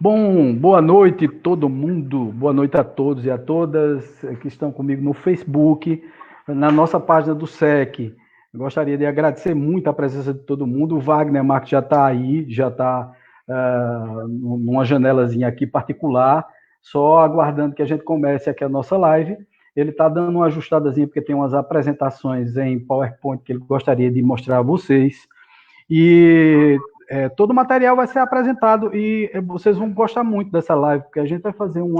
Bom, boa noite todo mundo, boa noite a todos e a todas que estão comigo no Facebook, na nossa página do SEC. Gostaria de agradecer muito a presença de todo mundo. O Wagner Marques já está aí, já está numa janelazinha aqui particular, só aguardando que a gente comece aqui a nossa live. Ele está dando uma ajustadazinha porque tem umas apresentações em PowerPoint que ele gostaria de mostrar a vocês. E todo o material vai ser apresentado e vocês vão gostar muito dessa live, porque a gente vai fazer um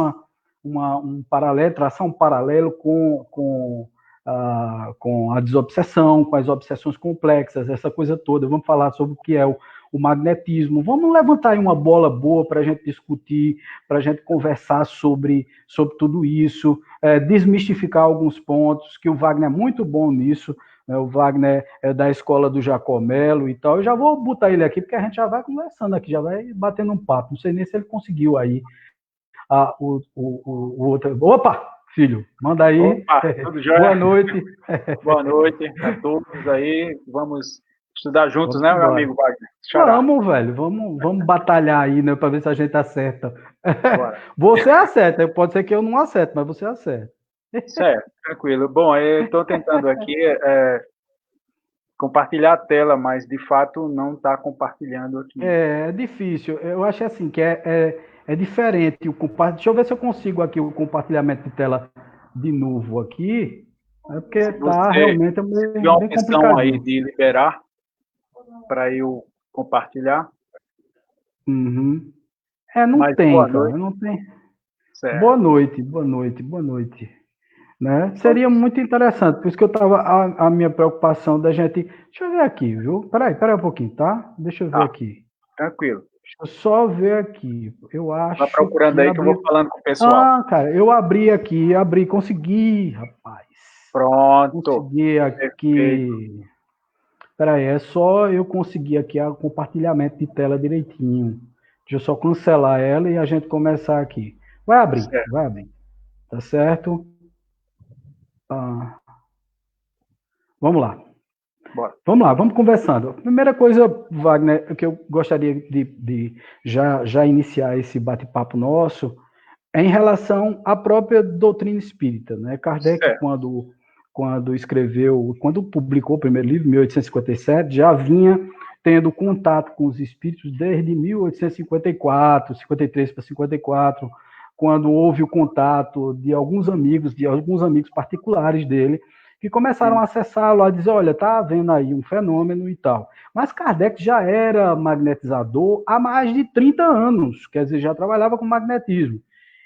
paralelo, traçar um paralelo com a desobsessão, com as obsessões complexas, essa coisa toda. Vamos falar sobre o que é o magnetismo. Vamos levantar aí uma bola boa para a gente discutir, para a gente conversar sobre tudo isso, desmistificar alguns pontos, que o Wagner é muito bom nisso. O Wagner é da escola do Jacomelo e tal. Eu já vou botar ele aqui, porque a gente já vai conversando aqui, já vai batendo um papo. Não sei nem se ele conseguiu aí o outro. Opa, filho, manda aí. Opa, tudo jóia? Boa noite. Boa noite a todos aí. Vamos estudar juntos, né, meu amigo Wagner? Vamos, velho, vamos batalhar aí, né, para ver se a gente acerta. Você acerta, pode ser que eu não acerte, mas você acerta. Certo, tranquilo. Bom, eu estou tentando aqui compartilhar a tela, mas de fato não está compartilhando aqui. É difícil. Eu acho assim que é diferente. Deixa eu ver se eu consigo aqui o compartilhamento de tela de novo aqui. É porque está realmente meio uma opção aí de liberar para eu compartilhar. Uhum. Não mas tem, cara. Noite. Não tem. Certo. Boa noite. Né? Seria muito interessante, por isso que eu estava a minha preocupação da gente. Deixa eu ver aqui, viu? Peraí um pouquinho, tá? Deixa eu ver aqui. Tranquilo. Deixa eu só ver aqui. Eu acho. Tá procurando aí que eu vou falando com o pessoal. Cara, eu abri aqui, consegui, rapaz. Pronto. Consegui aqui. Peraí, é só eu conseguir aqui o compartilhamento de tela direitinho. Deixa eu só cancelar ela e a gente começar aqui. Vai abrir. Tá certo? Vamos lá. Bora. Vamos lá, vamos conversando. A primeira coisa, Wagner, que eu gostaria de já iniciar esse bate-papo nosso é em relação à própria doutrina espírita, né? Kardec, quando publicou o primeiro livro, em 1857, já vinha tendo contato com os espíritos desde 1854, 53 para 54, quando houve o contato de alguns amigos particulares dele, que começaram a acessá-lo, a dizer, olha, tá havendo aí um fenômeno e tal. Mas Kardec já era magnetizador há mais de 30 anos, quer dizer, já trabalhava com magnetismo.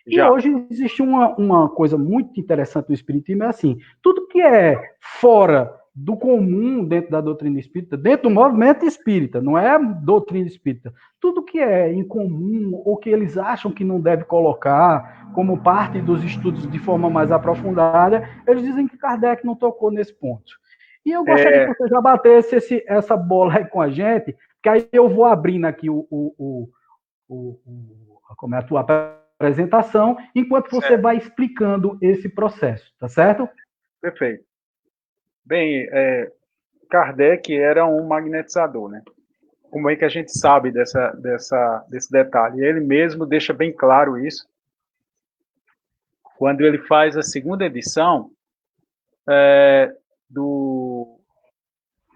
E hoje existe uma coisa muito interessante no espiritismo, é assim, tudo que é fora do comum dentro da doutrina espírita, dentro do movimento espírita, não é doutrina espírita, tudo que é incomum ou que eles acham que não deve colocar como parte dos estudos de forma mais aprofundada, eles dizem que Kardec não tocou nesse ponto. E eu gostaria que você já batesse essa bola aí com a gente, que aí eu vou abrindo aqui como é a tua apresentação, enquanto você vai explicando esse processo, tá certo? Perfeito. Bem, Kardec era um magnetizador, né? Como é que a gente sabe desse detalhe? Ele mesmo deixa bem claro isso quando ele faz a segunda edição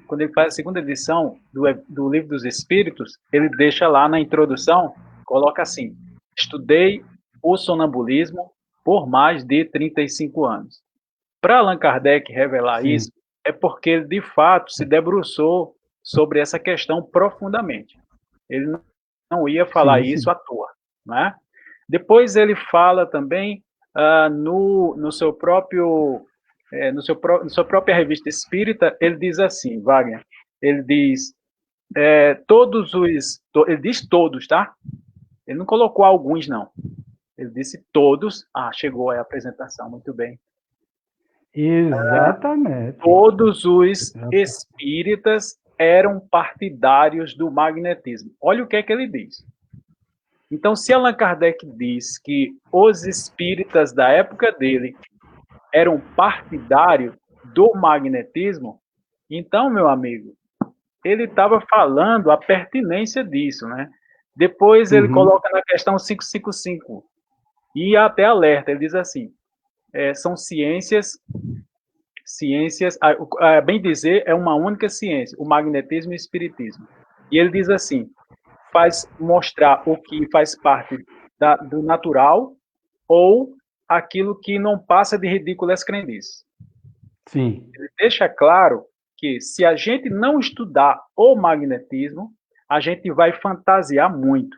quando ele faz a segunda edição do Livro dos Espíritos, ele deixa lá na introdução, coloca assim: estudei o sonambulismo por mais de 35 anos. Para Allan Kardec revelar isso, é porque ele, de fato, se debruçou sobre essa questão profundamente. Ele não ia falar isso à toa, né? Depois ele fala também no seu próprio na sua própria revista espírita, ele diz assim, Wagner, ele diz ele diz todos, tá? Ele não colocou alguns, não. Ele disse todos. Chegou aí a apresentação, muito bem. Exatamente. Todos os espíritas eram partidários do magnetismo. Olha o que é que ele diz. Então, se Allan Kardec diz que os espíritas da época dele eram partidários do magnetismo, então, meu amigo, ele estava falando a pertinência disso, né? Depois ele coloca na questão 555 e até alerta, ele diz assim, são ciências, bem dizer, é uma única ciência, o magnetismo e o espiritismo. E ele diz assim, faz mostrar o que faz parte do natural ou aquilo que não passa de ridículas crendices. Sim. Ele deixa claro que se a gente não estudar o magnetismo, a gente vai fantasiar muito.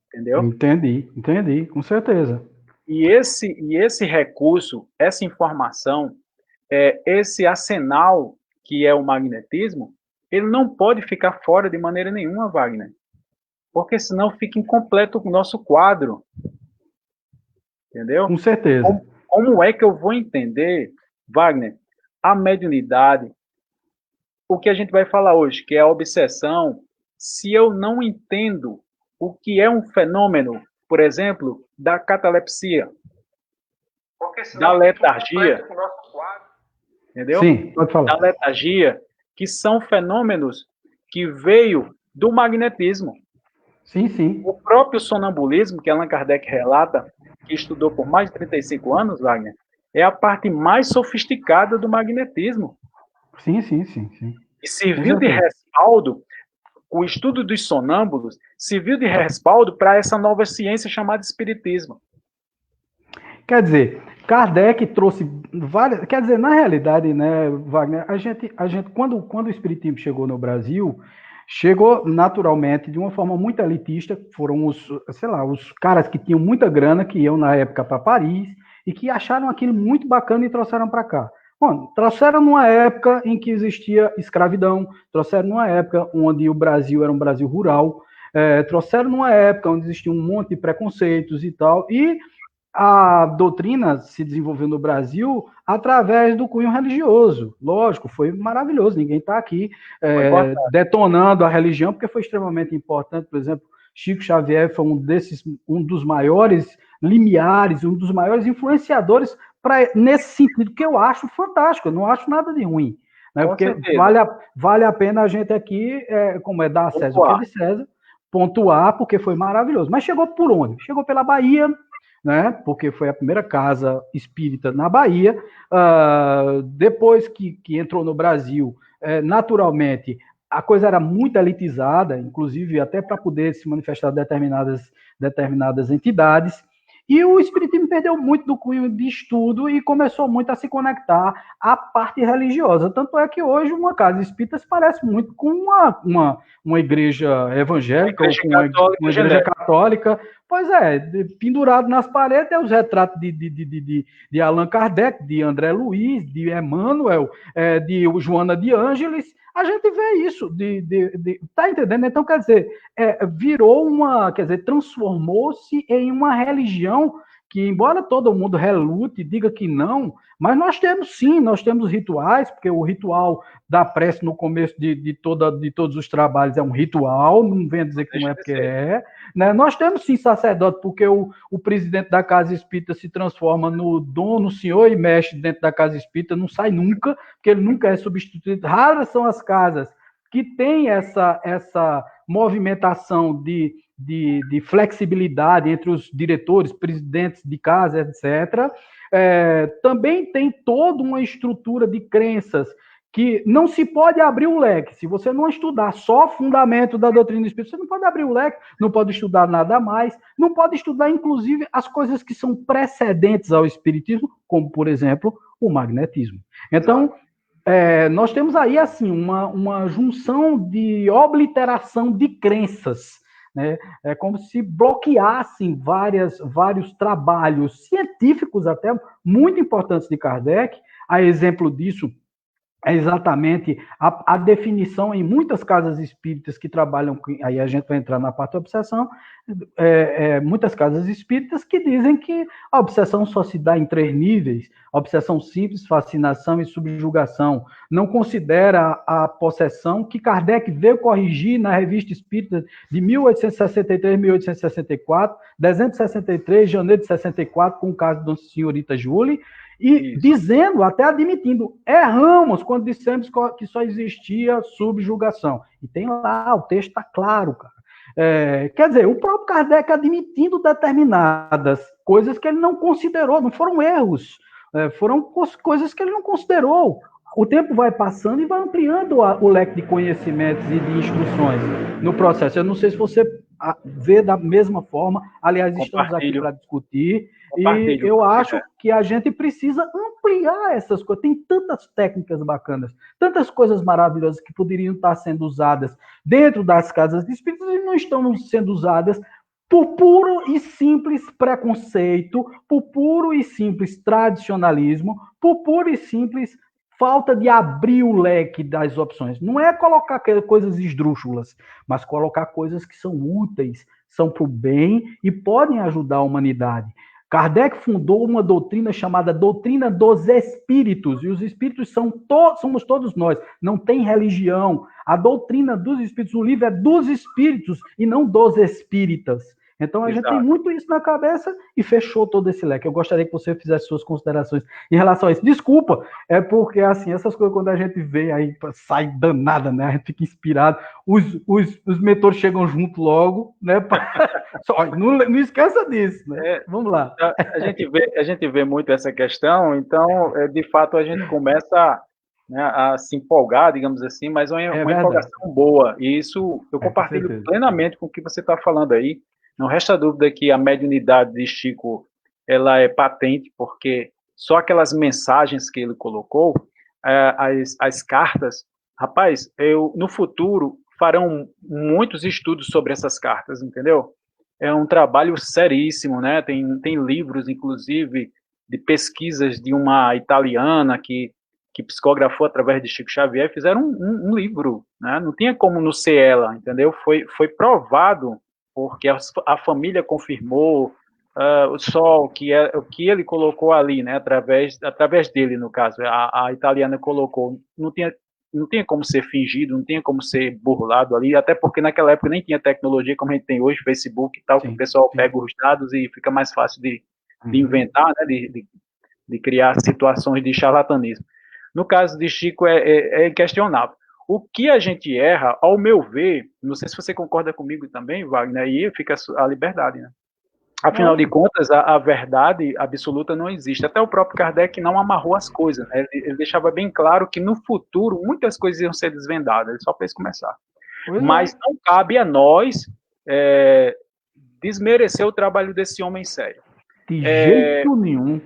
Entendeu? Entendi, com certeza. E esse recurso, essa informação, esse arsenal que é o magnetismo, ele não pode ficar fora de maneira nenhuma, Wagner. Porque senão fica incompleto o nosso quadro. Entendeu? Com certeza. Como é que eu vou entender, Wagner, a mediunidade, o que a gente vai falar hoje, que é a obsessão, se eu não entendo o que é um fenômeno, por exemplo, da catalepsia, da letargia, entendeu? Sim, pode falar. Da letargia, que são fenômenos que veio do magnetismo. Sim, sim. O próprio sonambulismo, que Allan Kardec relata, que estudou por mais de 35 anos, Wagner, é a parte mais sofisticada do magnetismo. Sim. E serviu de respaldo, o estudo dos sonâmbulos serviu de respaldo para essa nova ciência chamada espiritismo. Quer dizer, Kardec trouxe várias... Quer dizer, na realidade, né, Wagner, a gente quando o espiritismo chegou no Brasil, chegou naturalmente de uma forma muito elitista, foram os caras que tinham muita grana, que iam na época para Paris, e que acharam aquilo muito bacana e trouxeram para cá. Bom, trouxeram numa época em que existia escravidão, trouxeram numa época onde o Brasil era um Brasil rural, trouxeram numa época onde existia um monte de preconceitos e tal, e a doutrina se desenvolveu no Brasil através do cunho religioso. Lógico, foi maravilhoso, ninguém está aqui detonando a religião, porque foi extremamente importante. Por exemplo, Chico Xavier foi um dos maiores limiares, um dos maiores influenciadores nesse sentido, que eu acho fantástico, eu não acho nada de ruim. Né? Porque vale a pena a gente aqui, como é dar a César o que é de César, pontuar, porque foi maravilhoso. Mas chegou por onde? Chegou pela Bahia, né? Porque foi a primeira casa espírita na Bahia. Depois que entrou no Brasil, naturalmente, a coisa era muito elitizada, inclusive até para poder se manifestar determinadas entidades. E o espiritismo perdeu muito do cunho de estudo e começou muito a se conectar à parte religiosa. Tanto é que hoje uma casa espírita se parece muito com uma igreja evangélica ou com uma igreja católica. Pois é, pendurado nas paredes é os retratos de Allan Kardec, de André Luiz, de Emmanuel, de Joana de Ângeles. A gente vê isso, tá entendendo? Então, quer dizer, transformou-se em uma religião que, embora todo mundo relute, diga que não, mas nós temos rituais, porque o ritual da prece no começo de todos os trabalhos é um ritual, não venha dizer que não é porque né? Nós temos sim sacerdote, porque o presidente da casa espírita se transforma no dono, senhor e mestre dentro da casa espírita, não sai nunca, porque ele nunca é substituído. Raras são as casas que têm essa movimentação de flexibilidade entre os diretores, presidentes de casa, etc. Também tem toda uma estrutura de crenças que não se pode abrir um leque. Se você não estudar só fundamento da doutrina do Espírito, você não pode abrir o leque, não pode estudar nada mais, não pode estudar, inclusive, as coisas que são precedentes ao Espiritismo, como, por exemplo, o magnetismo. Então, nós temos aí, assim, uma junção de obliteração de crenças, né? É como se bloqueassem vários trabalhos científicos até muito importantes de Kardec. A exemplo disso é exatamente a definição em muitas casas espíritas que trabalham, aí a gente vai entrar na parte da obsessão, muitas casas espíritas que dizem que a obsessão só se dá em 3 níveis, obsessão simples, fascinação e subjugação. Não considera a possessão que Kardec veio corrigir na Revista Espírita de 1863, 1864, dezembro de 63, janeiro de 64, com o caso da senhorita Julie, e isso, dizendo, até admitindo, erramos quando dissemos que só existia subjugação. E tem lá, o texto está claro, cara. Quer dizer, o próprio Kardec admitindo determinadas coisas que ele não considerou, não foram erros, foram coisas que ele não considerou. O tempo vai passando e vai ampliando o leque de conhecimentos e de instruções no processo. Eu não sei se você vê da mesma forma, aliás, estamos aqui para discutir, e eu acho que a gente precisa ampliar essas coisas. Tem tantas técnicas bacanas, tantas coisas maravilhosas que poderiam estar sendo usadas dentro das casas de espíritos e não estão sendo usadas por puro e simples preconceito, por puro e simples tradicionalismo, por puro e simples falta de abrir o leque das opções. Não é colocar coisas esdrúxulas, mas colocar coisas que são úteis, são para o bem e podem ajudar a humanidade. Kardec fundou uma doutrina chamada doutrina dos espíritos, e os espíritos somos todos nós, não tem religião. A doutrina dos espíritos, o livro é dos espíritos e não dos espíritas. Então, a gente tem muito isso na cabeça e fechou todo esse leque. Eu gostaria que você fizesse suas considerações em relação a isso. Desculpa, é porque, assim, essas coisas, quando a gente vê aí, sai danada, né? A gente fica inspirado. Os mentores chegam junto logo, né? Não esqueça disso, né? Vamos lá. A gente vê muito essa questão, então, de fato, a gente começa... Né, a se empolgar, digamos assim, mas uma empolgação boa. E isso eu compartilho plenamente com o que você está falando aí. Não resta dúvida que a mediunidade de Chico ela é patente, porque só aquelas mensagens que ele colocou, as cartas, rapaz, no futuro farão muitos estudos sobre essas cartas, entendeu? É um trabalho seríssimo, né? Tem livros, inclusive, de pesquisas de uma italiana que psicografou através de Chico Xavier, fizeram um livro, né? Não tinha como não ser ela, entendeu? Foi provado, porque a família confirmou, o sol, o que ele colocou ali, né? Através dele, no caso, a italiana colocou, não tinha como ser fingido, não tinha como ser burlado ali, até porque naquela época nem tinha tecnologia como a gente tem hoje, Facebook e tal, que o pessoal pega os dados e fica mais fácil de inventar, né? De criar situações de charlatanismo. No caso de Chico, é inquestionável. O que a gente erra, ao meu ver, não sei se você concorda comigo também, Wagner, aí fica a liberdade, né? Afinal de contas, a verdade absoluta não existe. Até o próprio Kardec não amarrou as coisas, né? Ele deixava bem claro que no futuro muitas coisas iam ser desvendadas, ele só fez começar. Mas não cabe a nós desmerecer o trabalho desse homem sério. De jeito nenhum.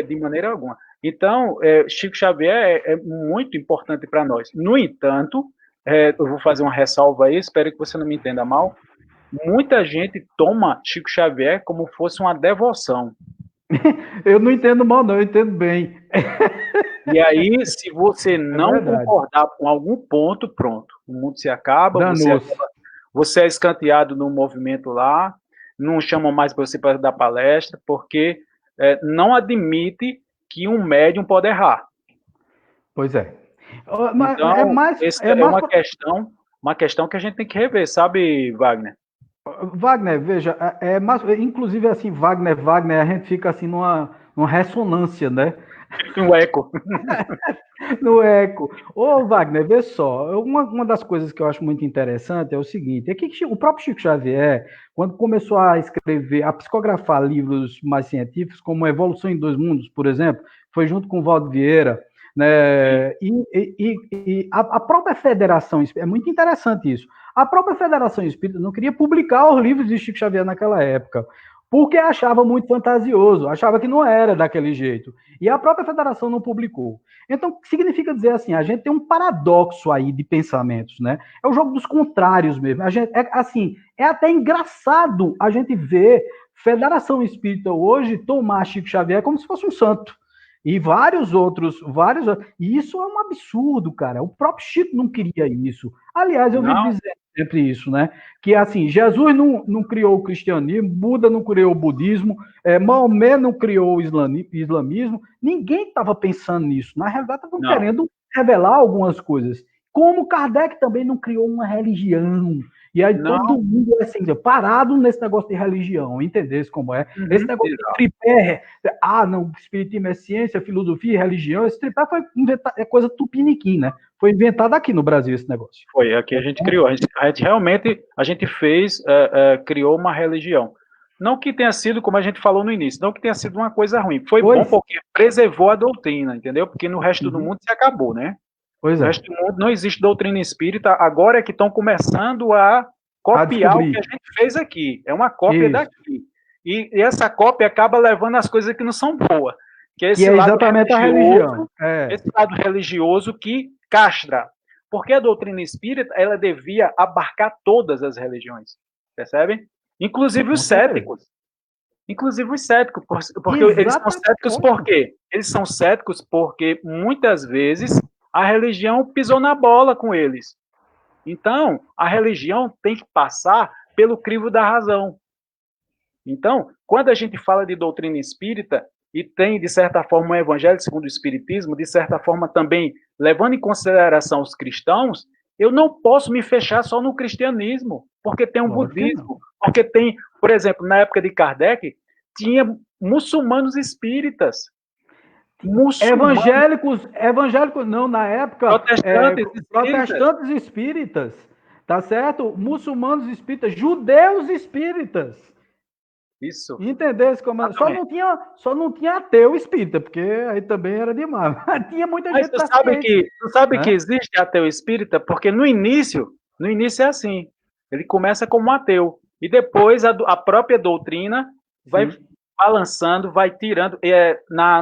De maneira alguma. Então, Chico Xavier é muito importante para nós. No entanto, eu vou fazer uma ressalva aí, espero que você não me entenda mal. Muita gente toma Chico Xavier como fosse uma devoção. Eu não entendo mal, não, eu entendo bem. E aí, se você não concordar com algum ponto, pronto. O mundo se acaba, você é escanteado no movimento lá, não chamam mais você para dar palestra, porque não admite que um médium pode errar. Pois é. Mas então, essa é uma questão que a gente tem que rever, sabe, Wagner? Wagner, veja, inclusive assim, Wagner, a gente fica assim numa ressonância, né? No eco. No eco. Ô, Wagner, vê só, uma das coisas que eu acho muito interessante é o seguinte, é que o próprio Chico Xavier, quando começou a escrever, a psicografar livros mais científicos, como Evolução em Dois Mundos, por exemplo, foi junto com o Valdo Vieira, né? E a própria Federação, é muito interessante isso, a própria Federação Espírita não queria publicar os livros de Chico Xavier naquela época, porque achava muito fantasioso, achava que não era daquele jeito. E a própria federação não publicou. Então, significa dizer assim, a gente tem um paradoxo aí de pensamentos, né? É o jogo dos contrários mesmo. A gente, é até engraçado a gente ver Federação Espírita hoje tomar Chico Xavier como se fosse um santo. E vários outros. E isso é um absurdo, cara. O próprio Chico não queria isso. Aliás, eu vivo dizendo sempre isso, né? Que assim, Jesus não criou o cristianismo, Buda não criou o budismo, Maomé não criou o islamismo, ninguém estava pensando nisso. Na realidade, estavam querendo revelar algumas coisas. Como Kardec também não criou uma religião. E aí todo mundo é assim, parado nesse negócio de religião, entendesse como é? Esse negócio de tripé, não, espiritismo é ciência, filosofia e religião, esse tripé foi inventado, é coisa tupiniquim, né? Foi inventado aqui no Brasil esse negócio. Foi, aqui a gente criou, a gente realmente, criou uma religião. Não que tenha sido, como a gente falou no início, não que tenha sido uma coisa ruim, foi bom porque preservou a doutrina, entendeu? Porque no resto do mundo se acabou, né? Pois no resto do mundo não existe doutrina espírita, agora é que estão começando a copiar o que a gente fez aqui. É uma cópia daqui. E essa cópia acaba levando as coisas que não são boas. Que é esse lado exatamente a religião. Esse lado religioso que castra. Porque a doutrina espírita, ela devia abarcar todas as religiões. Percebem? Inclusive os céticos. Inclusive os céticos. Porque eles são céticos por quê? Eles são céticos porque, muitas vezes, a religião pisou na bola com eles. Então, a religião tem que passar pelo crivo da razão. Então, quando a gente fala de doutrina espírita, e tem, de certa forma, o evangelho segundo o espiritismo, de certa forma também, levando em consideração os cristãos, eu não posso me fechar só no cristianismo, porque tem um budismo, porque tem, por exemplo, na época de Kardec, tinha muçulmanos espíritas. Evangélicos não, na época, protestantes espíritas, tá certo? Muçulmanos espíritas, judeus espíritas. Isso. Entendesse como? Só não tinha ateu espírita, porque aí também era demais. Tinha muita gente. Mas tu sabe que existe ateu espírita, porque no início é assim. Ele começa como ateu e depois a própria doutrina vai balançando, vai tirando.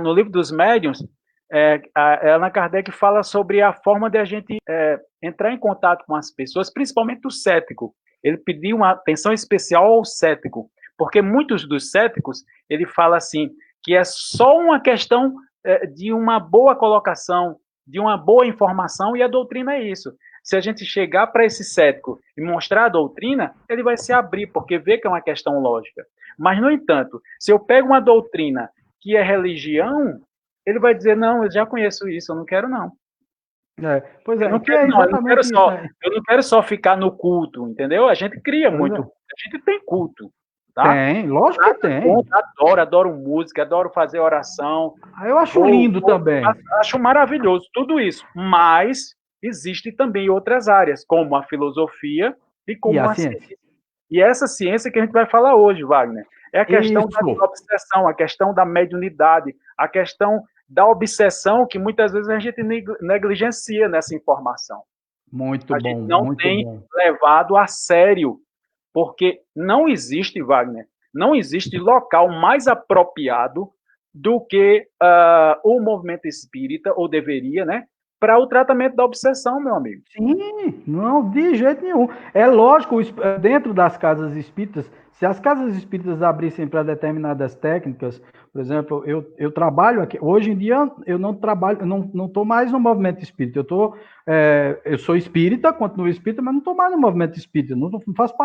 No livro dos médiuns, Allan Kardec fala sobre a forma de a gente entrar em contato com as pessoas, principalmente o cético. Ele pediu uma atenção especial ao cético, porque muitos dos céticos, ele fala assim, que é só uma questão de uma boa colocação, de uma boa informação, e a doutrina é isso. Se a gente chegar para esse cético e mostrar a doutrina, ele vai se abrir, porque vê que é uma questão lógica. Mas, no entanto, se eu pego uma doutrina que é religião, ele vai dizer, não, eu já conheço isso, eu não quero não. Pois é, eu não quero só ficar no culto, entendeu? A gente cria muito, a gente tem culto. Tá? Tem, lógico que tem. Adoro música, adoro fazer oração. Eu acho lindo também. Acho maravilhoso tudo isso, mas existe também outras áreas, como a filosofia e como a ciência. E essa ciência que a gente vai falar hoje, Wagner, é a questão da obsessão, a questão da mediunidade, a questão da obsessão que muitas vezes a gente negligencia nessa informação. Muito bom. A gente não tem levado a sério, porque não existe, Wagner, não existe local mais apropriado do que o movimento espírita, ou deveria, né, para o tratamento da obsessão, meu amigo. Sim, não, de jeito nenhum. É lógico, dentro das casas espíritas, se as casas espíritas abrissem para determinadas técnicas, por exemplo, eu trabalho aqui, hoje em dia eu não trabalho, não estou mais no movimento espírita, eu sou espírita, continuo espírita, mas não estou mais no movimento espírita, não faço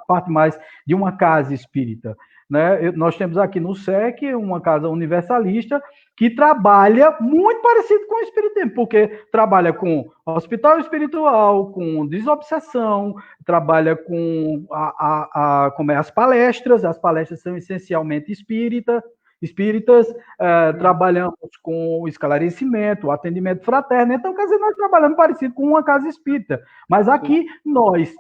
parte mais de uma casa espírita. Né? Nós temos aqui no SEC uma casa universalista que trabalha muito parecido com o espiritismo, porque trabalha com hospital espiritual, com desobsessão, trabalha com as palestras são essencialmente espíritas, trabalhamos com o esclarecimento, o atendimento fraterno, então, quer dizer, nós trabalhamos parecido com uma casa espírita, mas aqui nós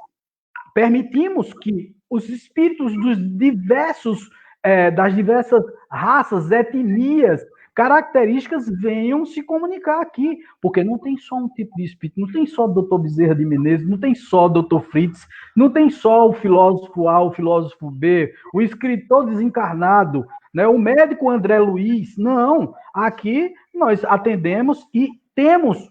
permitimos que os espíritos das diversas raças, etnias, características venham se comunicar aqui, porque não tem só um tipo de espírito, não tem só o doutor Bezerra de Menezes, não tem só o doutor Fritz, não tem só o filósofo A, o filósofo B, o escritor desencarnado, né, o médico André Luiz, não, aqui nós atendemos e temos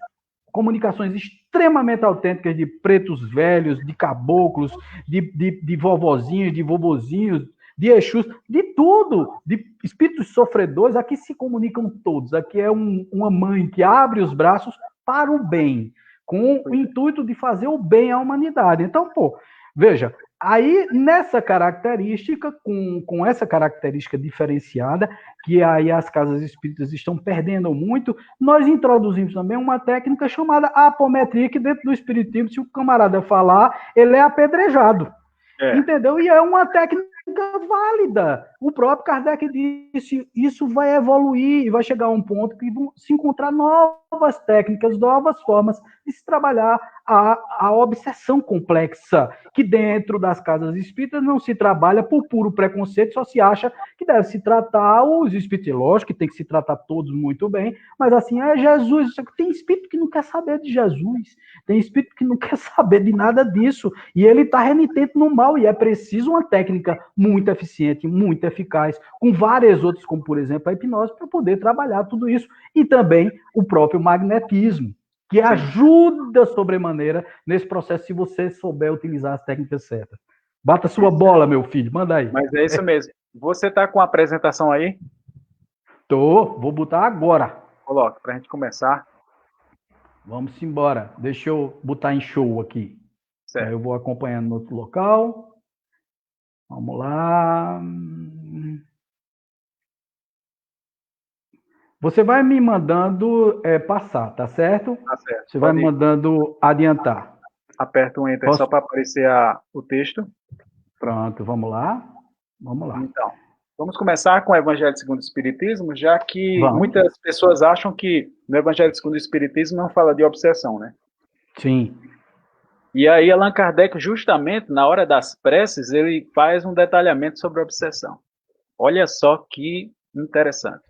comunicações extremamente autênticas de pretos velhos, de caboclos, de vovozinhos, de vovozinhos, de Exus, de tudo, de espíritos sofredores, aqui se comunicam todos, aqui é uma mãe que abre os braços para o bem, com o intuito de fazer o bem à humanidade. Então, veja, Aí, nessa característica, com essa característica diferenciada, que aí as casas espíritas estão perdendo muito, nós introduzimos também uma técnica chamada apometria, que dentro do espiritismo, se o camarada falar, ele é apedrejado. Entendeu? E é uma técnica válida. O próprio Kardec disse, isso vai evoluir e vai chegar a um ponto que vão se encontrar novas técnicas, novas formas de se trabalhar a obsessão complexa, que dentro das casas espíritas não se trabalha por puro preconceito, só se acha que deve se tratar os espíritos, lógico que tem que se tratar todos muito bem, mas assim, é Jesus, tem espírito que não quer saber de Jesus, tem espírito que não quer saber de nada disso, e ele está renitente no mal, e é preciso uma técnica muito eficiente, muito eficaz, com várias outras, como por exemplo a hipnose, para poder trabalhar tudo isso, e também o próprio magnetismo, que ajuda sobremaneira nesse processo, se você souber utilizar as técnicas certas. Bata sua bola, meu filho, manda aí. Mas é isso mesmo. Você está com a apresentação aí? Vou botar agora. Coloca, para a gente começar. Vamos embora. Deixa eu botar em show aqui. Certo. Aí eu vou acompanhando no outro local. Vamos lá. Você vai me mandando passar, tá certo? Tá certo. Você vai me mandando adiantar. Aperta o Enter só para aparecer o texto. Pronto, vamos lá. Vamos lá. Então, vamos começar com o Evangelho segundo o Espiritismo, já que muitas pessoas acham que no Evangelho segundo o Espiritismo não fala de obsessão, né? Sim. E aí Allan Kardec, justamente na hora das preces, ele faz um detalhamento sobre a obsessão. Olha só que interessante.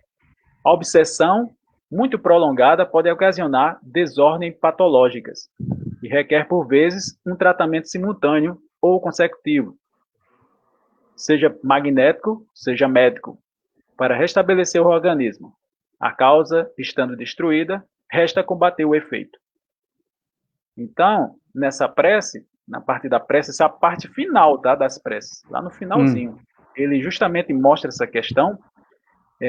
A obsessão, muito prolongada, pode ocasionar desordens patológicas e requer, por vezes, um tratamento simultâneo ou consecutivo, seja magnético, seja médico, para restabelecer o organismo. A causa, estando destruída, resta combater o efeito. Então, nessa prece, na parte da prece, essa é a parte final, tá, das preces, lá no finalzinho, ele justamente mostra essa questão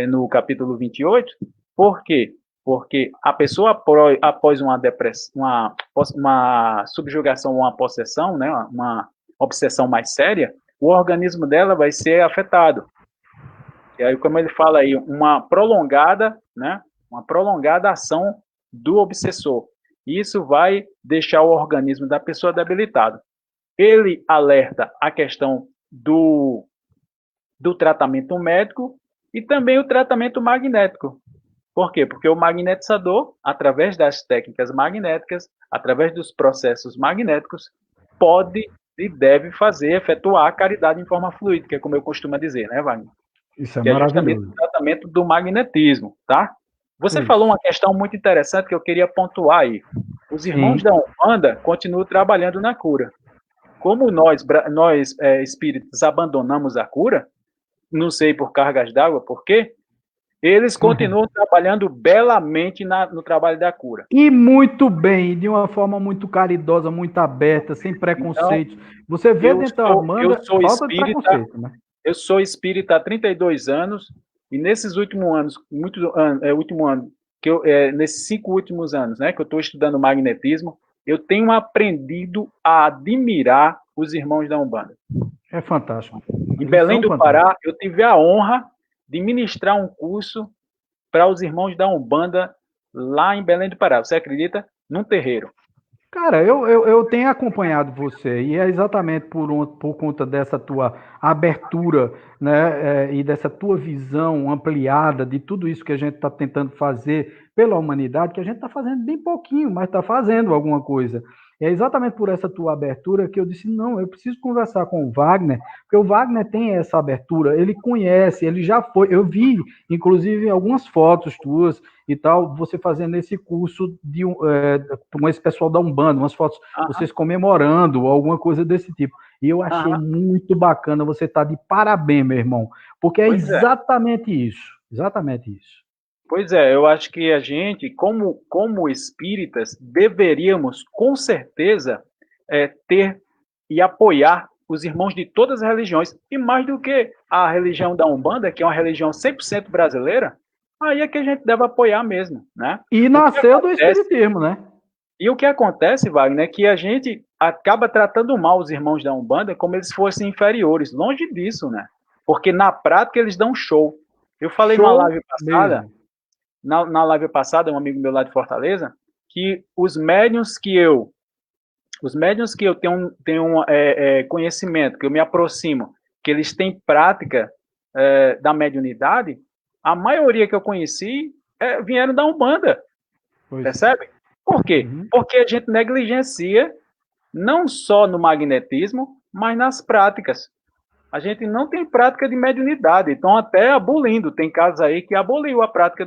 no capítulo 28. Por quê? Porque a pessoa, após uma depressão, uma subjugação, uma possessão, né, uma obsessão mais séria, o organismo dela vai ser afetado. E aí, como ele fala aí, uma prolongada ação do obsessor. Isso vai deixar o organismo da pessoa debilitado. Ele alerta a questão do tratamento médico e também o tratamento magnético. Por quê? Porque o magnetizador, através das técnicas magnéticas, através dos processos magnéticos, pode e deve efetuar a caridade em forma fluídica, como eu costumo dizer, né, Wagner? Isso é maravilhoso. É justamente o tratamento do magnetismo, tá? Você falou uma questão muito interessante que eu queria pontuar aí. Os irmãos da Umbanda continuam trabalhando na cura. Como nós espíritos, abandonamos a cura, não sei por cargas d'água, por quê? Eles continuam trabalhando belamente no trabalho da cura. E muito bem, de uma forma muito caridosa, muito aberta, sem preconceitos. Então, você vê dentro da Umbanda, falta de preconceito, né? Eu sou espírita há 32 anos, e nesses últimos anos, nesses 5 últimos anos, né, que eu estou estudando magnetismo, eu tenho aprendido a admirar os irmãos da Umbanda. É fantástico. Em Belém do Pará, eu tive a honra de ministrar um curso para os irmãos da Umbanda lá em Belém do Pará. Você acredita? Num terreiro. Cara, eu tenho acompanhado você, e é exatamente por conta dessa tua abertura, né, e dessa tua visão ampliada de tudo isso que a gente está tentando fazer pela humanidade, que a gente está fazendo bem pouquinho, mas está fazendo alguma coisa. É exatamente por essa tua abertura que eu disse, não, eu preciso conversar com o Wagner, porque o Wagner tem essa abertura, ele conhece, ele já foi, eu vi, inclusive, algumas fotos tuas e tal, você fazendo esse curso com esse pessoal da Umbanda, umas fotos, vocês comemorando, alguma coisa desse tipo. E eu achei muito bacana, você tá de parabéns, meu irmão, porque é exatamente isso, exatamente isso. Pois é, eu acho que a gente, como espíritas, deveríamos, com certeza, ter e apoiar os irmãos de todas as religiões, e mais do que a religião da Umbanda, que é uma religião 100% brasileira, aí é que a gente deve apoiar mesmo, né? E nasceu do espiritismo, né? E o que acontece, Wagner, é que a gente acaba tratando mal os irmãos da Umbanda como eles fossem inferiores. Longe disso, né? Porque na prática eles dão show. Eu falei Show numa live passada, mesmo. na live passada, um amigo meu lá de Fortaleza, que os médiuns que eu tenho conhecimento, que eu me aproximo, que eles têm prática da mediunidade, a maioria que eu conheci vieram da Umbanda. Percebe? Por quê? Uhum. Porque a gente negligencia não só no magnetismo, mas nas práticas. A gente não tem prática de mediunidade, então até abolindo. Tem casos aí que aboliu a prática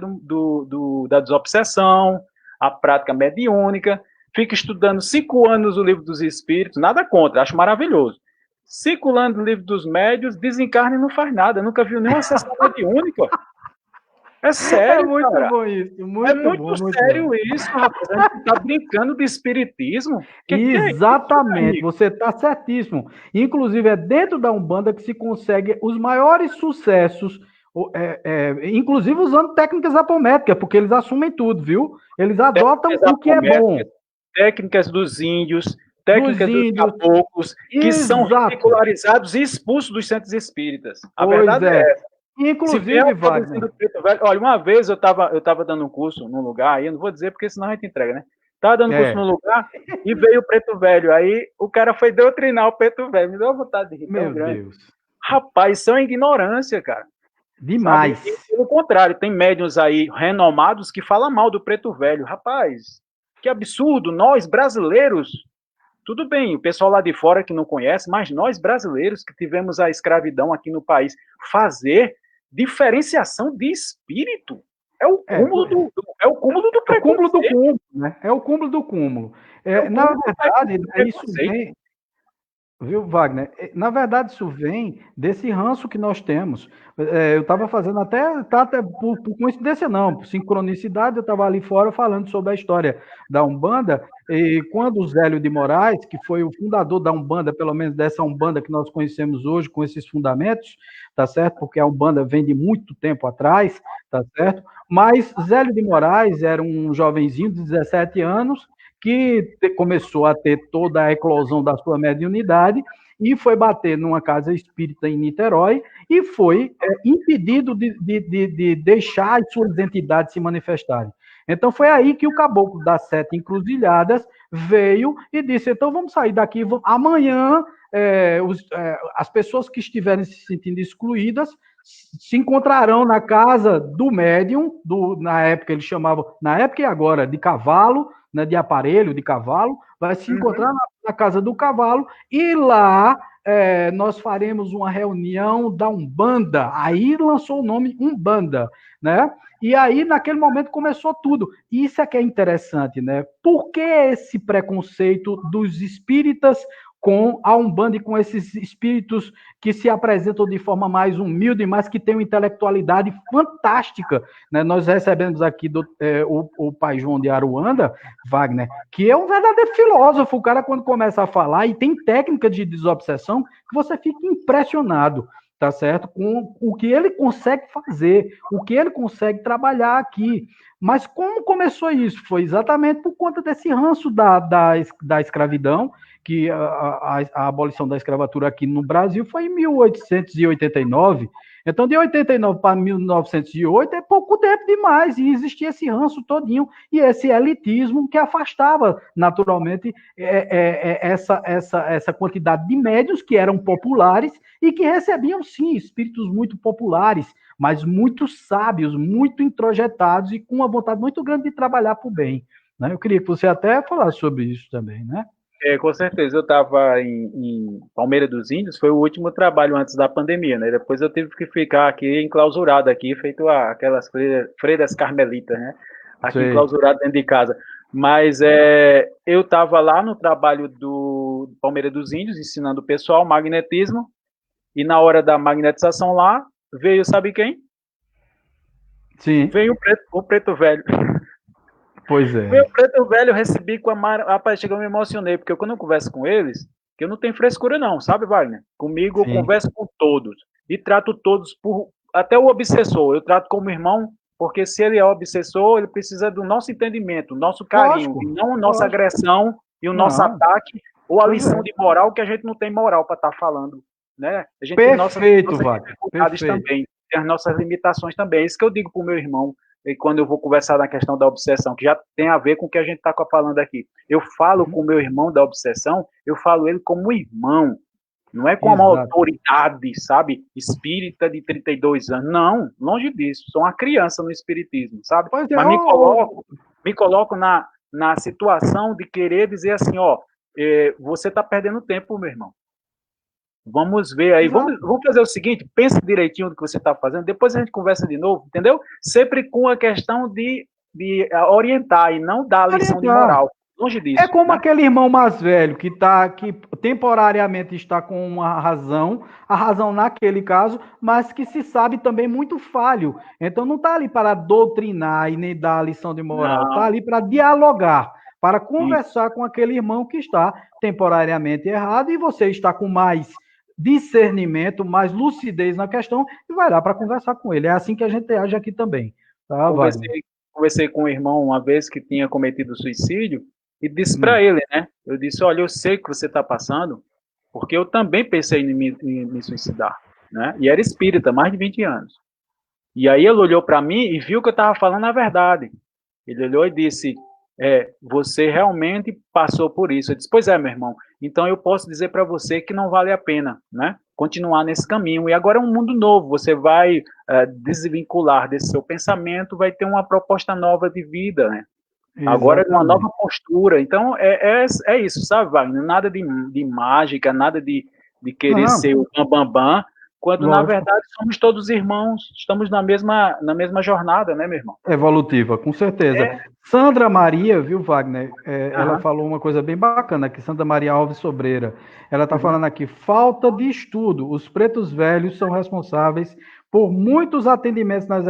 da desobsessão, a prática mediúnica, fica estudando 5 anos o livro dos espíritos, nada contra, acho maravilhoso. 5 anos o livro dos médios, desencarna e não faz nada, nunca viu nenhuma sessão mediúnica. É sério, muito cara. bom isso, Muito sério isso, rapaz. A gente tá brincando de espiritismo. Exatamente, você está certíssimo. Inclusive, é dentro da Umbanda que se consegue os maiores sucessos, inclusive usando técnicas apométricas, porque eles assumem tudo, viu? Eles adotam o que é bom. Técnicas dos índios, técnicas dos caboclos, que são ridicularizados e expulsos dos centros espíritas. A verdade é essa. Inclusive, Wagner. Olha, uma vez eu tava dando um curso num lugar, aí eu não vou dizer porque senão a gente entrega, né? Tava dando curso num lugar e veio o Preto Velho. Aí o cara foi doutrinar o Preto Velho. Me deu uma vontade de rir tão grande. Deus. Rapaz, isso é uma ignorância, cara. Demais. E, pelo contrário, tem médiuns aí renomados que falam mal do Preto Velho. Rapaz, que absurdo. Nós, brasileiros, tudo bem, o pessoal lá de fora que não conhece, mas nós, brasileiros, que tivemos a escravidão aqui no país, fazer diferenciação de espírito é o cúmulo do preconceito. É o cúmulo do cúmulo, né? É o cúmulo do cúmulo. Na verdade, isso vem... Viu, Wagner? Na verdade, isso vem desse ranço que nós temos. Eu estava fazendo até por coincidência, não, por sincronicidade, eu estava ali fora falando sobre a história da Umbanda, e quando o Zélio de Moraes, que foi o fundador da Umbanda, pelo menos dessa Umbanda que nós conhecemos hoje, com esses fundamentos, tá certo? Porque a Umbanda vem de muito tempo atrás, tá certo? Mas Zélio de Moraes era um jovenzinho de 17 anos, que começou a ter toda a eclosão da sua mediunidade e foi bater numa casa espírita em Niterói e foi impedido de deixar as suas entidades se manifestarem. Então foi aí que o caboclo das 7 encruzilhadas veio e disse, então vamos sair daqui, amanhã as pessoas que estiverem se sentindo excluídas se encontrarão na casa do médium, na época eles chamavam, na época e agora, de cavalo, né, de aparelho, de cavalo, vai se encontrar na casa do cavalo, e lá nós faremos uma reunião da Umbanda. Aí lançou o nome Umbanda, né? E aí, naquele momento, começou tudo. Isso é que é interessante, né? Por que esse preconceito dos espíritas com a Umbanda e com esses espíritos que se apresentam de forma mais humilde, mas que têm uma intelectualidade fantástica, né? Nós recebemos aqui o pai João de Aruanda, Wagner, que é um verdadeiro filósofo. O cara, quando começa a falar, e tem técnica de desobsessão, que você fica impressionado, tá certo? Com o que ele consegue fazer, o que ele consegue trabalhar aqui. Mas como começou isso? Foi exatamente por conta desse ranço da escravidão, que a abolição da escravatura aqui no Brasil foi em 1889. Então, de 89 para 1908 é pouco tempo demais, e existia esse ranço todinho, e esse elitismo que afastava, naturalmente, essa quantidade de médiuns que eram populares e que recebiam, sim, espíritos muito populares, mas muito sábios, muito introjetados e com uma vontade muito grande de trabalhar para o bem. Né? Eu queria que você até falasse sobre isso também, né? Com certeza. Eu estava em Palmeira dos Índios, foi o último trabalho antes da pandemia, né? Depois eu tive que ficar aqui enclausurado aqui, feito aquelas freiras carmelitas, né? Aqui enclausurado dentro de casa. Mas eu estava lá no trabalho do Palmeira dos Índios, ensinando o pessoal magnetismo, e na hora da magnetização lá, veio, sabe quem? Sim. Veio o preto velho. Pois é. Veio o preto velho, eu recebi com a rapaz, chegou, eu me emocionei, porque quando eu converso com eles, que eu não tenho frescura não, sabe, Wagner? Comigo eu converso com todos, e trato todos até o obsessor, eu trato como irmão, porque se ele é obsessor, ele precisa do nosso entendimento, do nosso carinho, e não a nossa agressão e o nosso ataque Ou a lição de moral que a gente não tem moral para estar falando, né? A gente tem nossas dificuldades também, tem as nossas limitações também. É isso que eu digo para o meu irmão, e quando eu vou conversar na questão da obsessão, que já tem a ver com o que a gente está falando aqui. Eu falo com o meu irmão da obsessão, eu falo ele como irmão, não é como uma autoridade, sabe? Espírita de 32 anos. Não, longe disso. Sou uma criança no espiritismo, sabe? Mas me coloco na situação de querer dizer assim, ó, você está perdendo tempo, meu irmão. Vamos ver aí, vamos fazer o seguinte, pense direitinho do que você está fazendo, depois a gente conversa de novo, entendeu? Sempre com a questão de orientar e não dar lição de moral. Longe disso. É como aquele irmão mais velho que temporariamente está com uma razão, a razão naquele caso, mas que se sabe também muito falho. Então não está ali para doutrinar e nem dar lição de moral, está ali para dialogar, para conversar com aquele irmão que está temporariamente errado e você está com mais discernimento, mais lucidez na questão e vai lá para conversar com ele. É assim que a gente age aqui também. Tá, conversei com um irmão uma vez que tinha cometido suicídio e disse para ele, né? Eu disse, olha, eu sei que você está passando, porque eu também pensei em me suicidar, né? E era espírita, mais de 20 anos. E aí ele olhou para mim e viu que eu estava falando a verdade. Ele olhou e disse, você realmente passou por isso. Eu disse, pois é, meu irmão, então eu posso dizer para você que não vale a pena, né? Continuar nesse caminho. E agora é um mundo novo, você vai desvincular desse seu pensamento, vai ter uma proposta nova de vida, né? Exatamente. Agora é uma nova postura. Então, é isso, sabe, Wagner? Nada de mágica, nada de querer ser o bambambam, quando, na verdade, somos todos irmãos, estamos na mesma jornada, né, meu irmão? Evolutiva, com certeza. Sandra Maria, viu, Wagner? Ela falou uma coisa bem bacana aqui, Sandra Maria Alves Sobreira. Ela está falando aqui, falta de estudo. Os pretos velhos são responsáveis por muitos atendimentos nas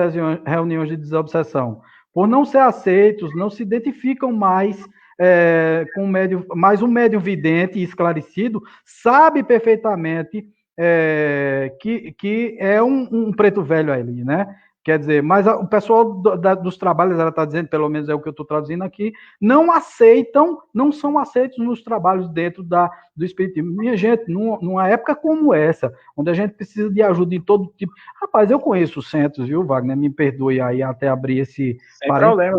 reuniões de desobsessão. Por não ser aceitos, não se identificam mais com o médium, mas um médium vidente e esclarecido sabe perfeitamente que é um preto velho ali, né? Quer dizer, mas o pessoal dos trabalhos, ela está dizendo, pelo menos é o que eu estou traduzindo aqui, não são aceitos nos trabalhos dentro do espiritismo. Minha gente, numa época como essa, onde a gente precisa de ajuda em todo tipo... Rapaz, eu conheço os centros, viu, Wagner? Me perdoe aí até abrir esse... Sem problema.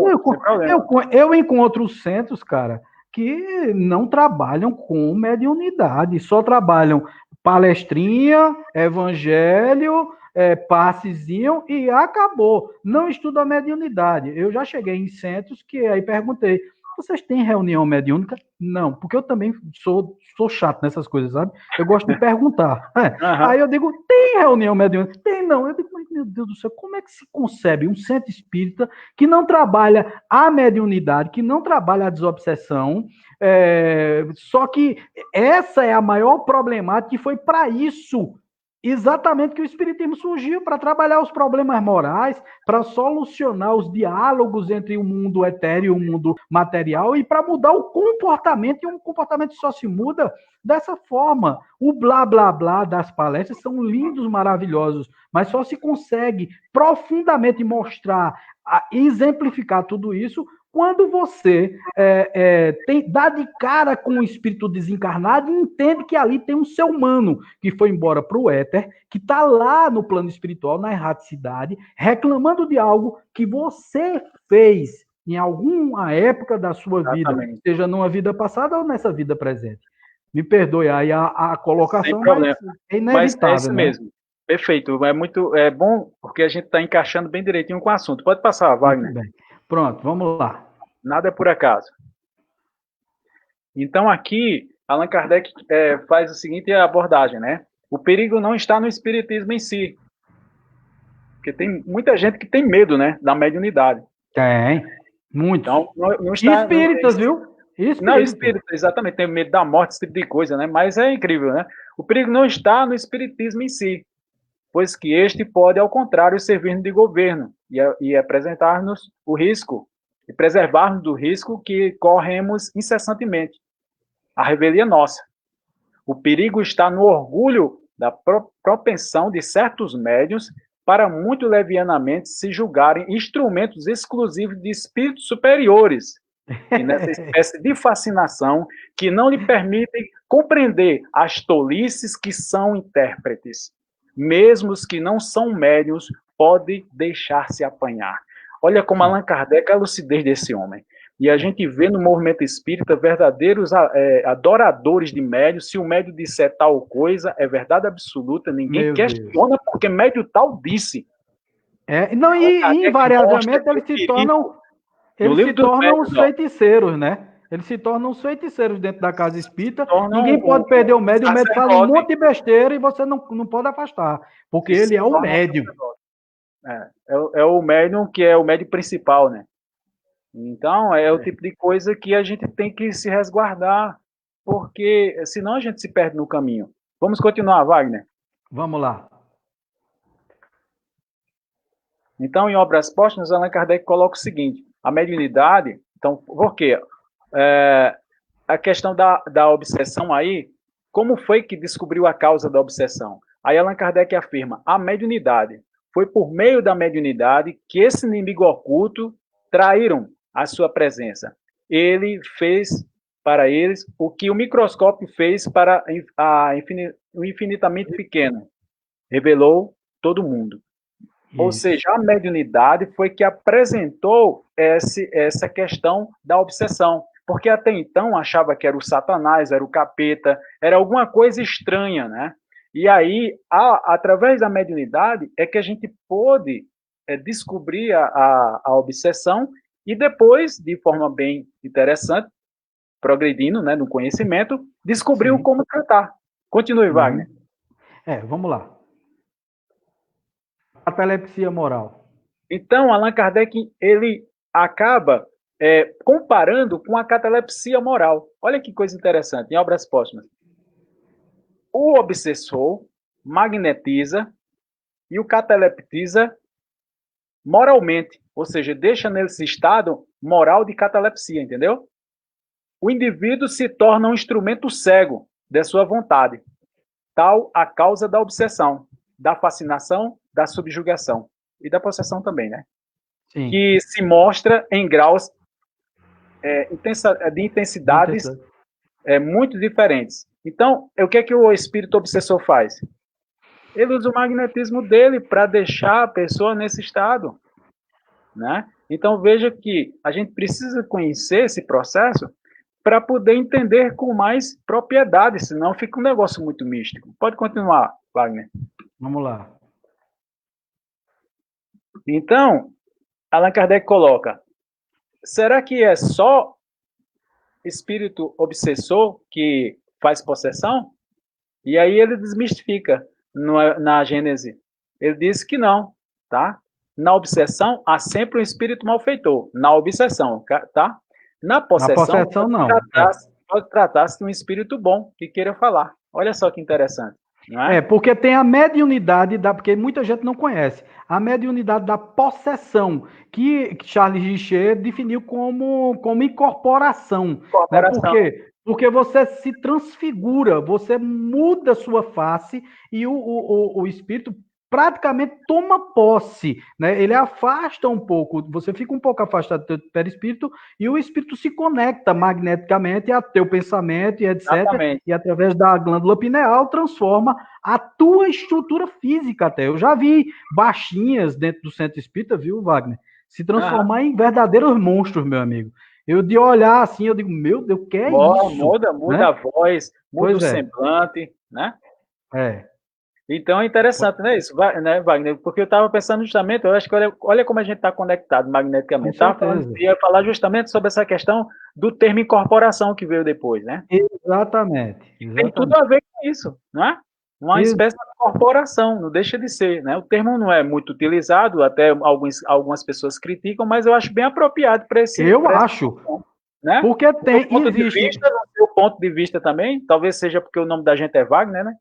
Eu encontro os centros, cara, que não trabalham com mediunidade, só trabalham palestrinha, evangelho... passezinho e acabou. Não estuda a mediunidade. Eu já cheguei em centros que aí perguntei, vocês têm reunião mediúnica? Não, porque eu também sou chato nessas coisas, sabe? Eu gosto de perguntar. Aí eu digo, tem reunião mediúnica? Tem não. Eu digo, meu Deus do céu, como é que se concebe um centro espírita que não trabalha a mediunidade, que não trabalha a desobsessão, só que essa é a maior problemática, que foi para isso exatamente que o espiritismo surgiu, para trabalhar os problemas morais, para solucionar os diálogos entre o mundo etéreo e o mundo material e para mudar o comportamento, e um comportamento só se muda dessa forma. O blá blá blá das palestras são lindos, maravilhosos, mas só se consegue profundamente mostrar, exemplificar tudo isso quando você dá de cara com o espírito desencarnado e entende que ali tem um ser humano que foi embora para o éter, que está lá no plano espiritual, na erraticidade, reclamando de algo que você fez em alguma época da sua vida, seja numa vida passada ou nessa vida presente. Me perdoe aí a colocação, mas é inevitável. Mas é isso mesmo. Perfeito. É bom porque a gente está encaixando bem direitinho com o assunto. Pode passar, Wagner. Muito bem. Pronto, vamos lá. Nada é por acaso. Então, aqui, Allan Kardec faz a seguinte abordagem, né? O perigo não está no espiritismo em si. Porque tem muita gente que tem medo, né? Da mediunidade. Tem. Muito. Então, não está... Espíritas, viu? Não, espírita, exatamente. Tem medo da morte, esse tipo de coisa, né? Mas é incrível, né? O perigo não está no espiritismo em si, pois que este pode, ao contrário, servir de governo e apresentar-nos o risco, e preservar-nos do risco que corremos incessantemente. A revelia nossa. O perigo está no orgulho da propensão de certos médiuns para muito levianamente se julgarem instrumentos exclusivos de espíritos superiores, E nessa espécie de fascinação que não lhe permitem compreender as tolices que são intérpretes. Mesmo os que não são médiuns podem deixar-se apanhar. Olha como Allan Kardec, a lucidez desse homem. E a gente vê no movimento espírita verdadeiros adoradores de médios. Se o médio disser tal coisa, é verdade absoluta, ninguém questiona, porque médio tal disse. Não, e invariavelmente eles se tornam os feiticeiros, né? Eles se tornam os feiticeiros dentro da casa espírita. Ninguém pode perder o médium fala um monte de besteira e você não pode afastar, porque ele é o médium. É o médium que é o médium principal, né? Então, é o tipo de coisa que a gente tem que se resguardar, porque senão a gente se perde no caminho. Vamos continuar, Wagner? Vamos lá. Então, em Obras Póstumas, Allan Kardec coloca o seguinte: a mediunidade, então, por quê? A questão da obsessão aí, como foi que descobriu a causa da obsessão? Aí Allan Kardec afirma: a mediunidade. Foi por meio da mediunidade que esse inimigo oculto traíram a sua presença. Ele fez para eles o que o microscópio fez para o infinitamente pequeno. Revelou todo mundo. Isso. Ou seja, a mediunidade foi que apresentou essa questão da obsessão. Porque até então achava que era o Satanás, era o capeta, era alguma coisa estranha, né? E aí, através da mediunidade, é que a gente pôde descobrir a obsessão e depois, de forma bem interessante, progredindo, né, no conhecimento, descobriu como tratar. Continue, Wagner. Vamos lá. Catalepsia moral. Então, Allan Kardec, ele acaba comparando com a catalepsia moral. Olha que coisa interessante, em Obras Póstumas. O obsessor magnetiza e o cataleptiza moralmente, ou seja, deixa nesse estado moral de catalepsia, entendeu? O indivíduo se torna um instrumento cego de sua vontade, tal a causa da obsessão, da fascinação, da subjugação e da possessão também, né? Sim. Que se mostra em graus de intensidades muito diferentes. Então, o que é que o espírito obsessor faz? Ele usa o magnetismo dele para deixar a pessoa nesse estado, né? Então, veja que a gente precisa conhecer esse processo para poder entender com mais propriedade, senão fica um negócio muito místico. Pode continuar, Wagner. Vamos lá. Então, Allan Kardec coloca: será que é só espírito obsessor que faz possessão? E aí ele desmistifica na Gênese. Ele diz que não, tá? Na obsessão há sempre um espírito malfeitor. Na obsessão, tá? Na possessão não. Pode tratar-se de um espírito bom que queira falar. Olha só que interessante. Não é? Porque tem a mediunidade, porque muita gente não conhece, a mediunidade da possessão, que Charles Richer definiu como incorporação. Né? Por quê? Porque você se transfigura, você muda sua face e o espírito praticamente toma posse, né? Ele afasta um pouco, você fica um pouco afastado do perispírito e o espírito se conecta magneticamente a teu pensamento e etc. Exatamente. E através da glândula pineal transforma a tua estrutura física até. Eu já vi baixinhas dentro do centro espírita, viu, Wagner? Se transformar em verdadeiros monstros, meu amigo. Eu de olhar assim, eu digo, meu Deus, o que é isso? Muda né? A voz, muda o semblante, né? Então é interessante, né, isso, né, Wagner? Porque eu estava pensando justamente, eu acho que olha como a gente está conectado magneticamente. Ia falar justamente sobre essa questão do termo incorporação que veio depois, né? Exatamente. Tem tudo a ver com isso, não é? Uma espécie de incorporação, não deixa de ser, né? O termo não é muito utilizado, até algumas pessoas criticam, mas eu acho bem apropriado para esse. Eu acho. Né? Porque existe. Do seu ponto de vista também, talvez seja porque o nome da gente é Wagner, né?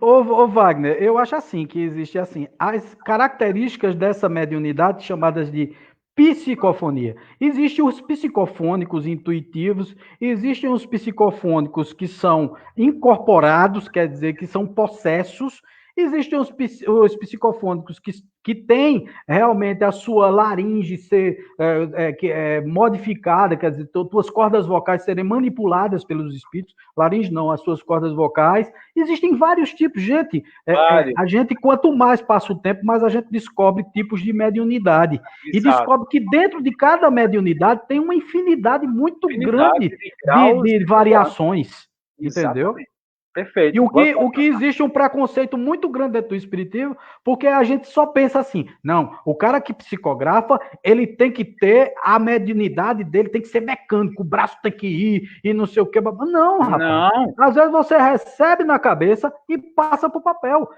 Ô Wagner, eu acho assim, que existe assim, as características dessa mediunidade chamadas de psicofonia. Existem os psicofônicos intuitivos, existem os psicofônicos que são incorporados, quer dizer, que são possessos, Existem os psicofônicos que têm realmente a sua laringe ser modificada, quer dizer, suas cordas vocais serem manipuladas pelos espíritos. Laringe não, as suas cordas vocais. Existem vários tipos, gente. A gente, quanto mais passa o tempo, mais a gente descobre tipos de mediunidade. Exato. E descobre que dentro de cada mediunidade tem uma infinidade muito grande de variações. Entendeu? Exatamente. Perfeito. E o que existe um preconceito muito grande dentro do espiritismo, porque a gente só pensa assim, não, o cara que psicografa, ele tem que ter a mediunidade dele, tem que ser mecânico, o braço tem que ir, e não sei o que. Não, rapaz. Não. Às vezes você recebe na cabeça e passa para o papel.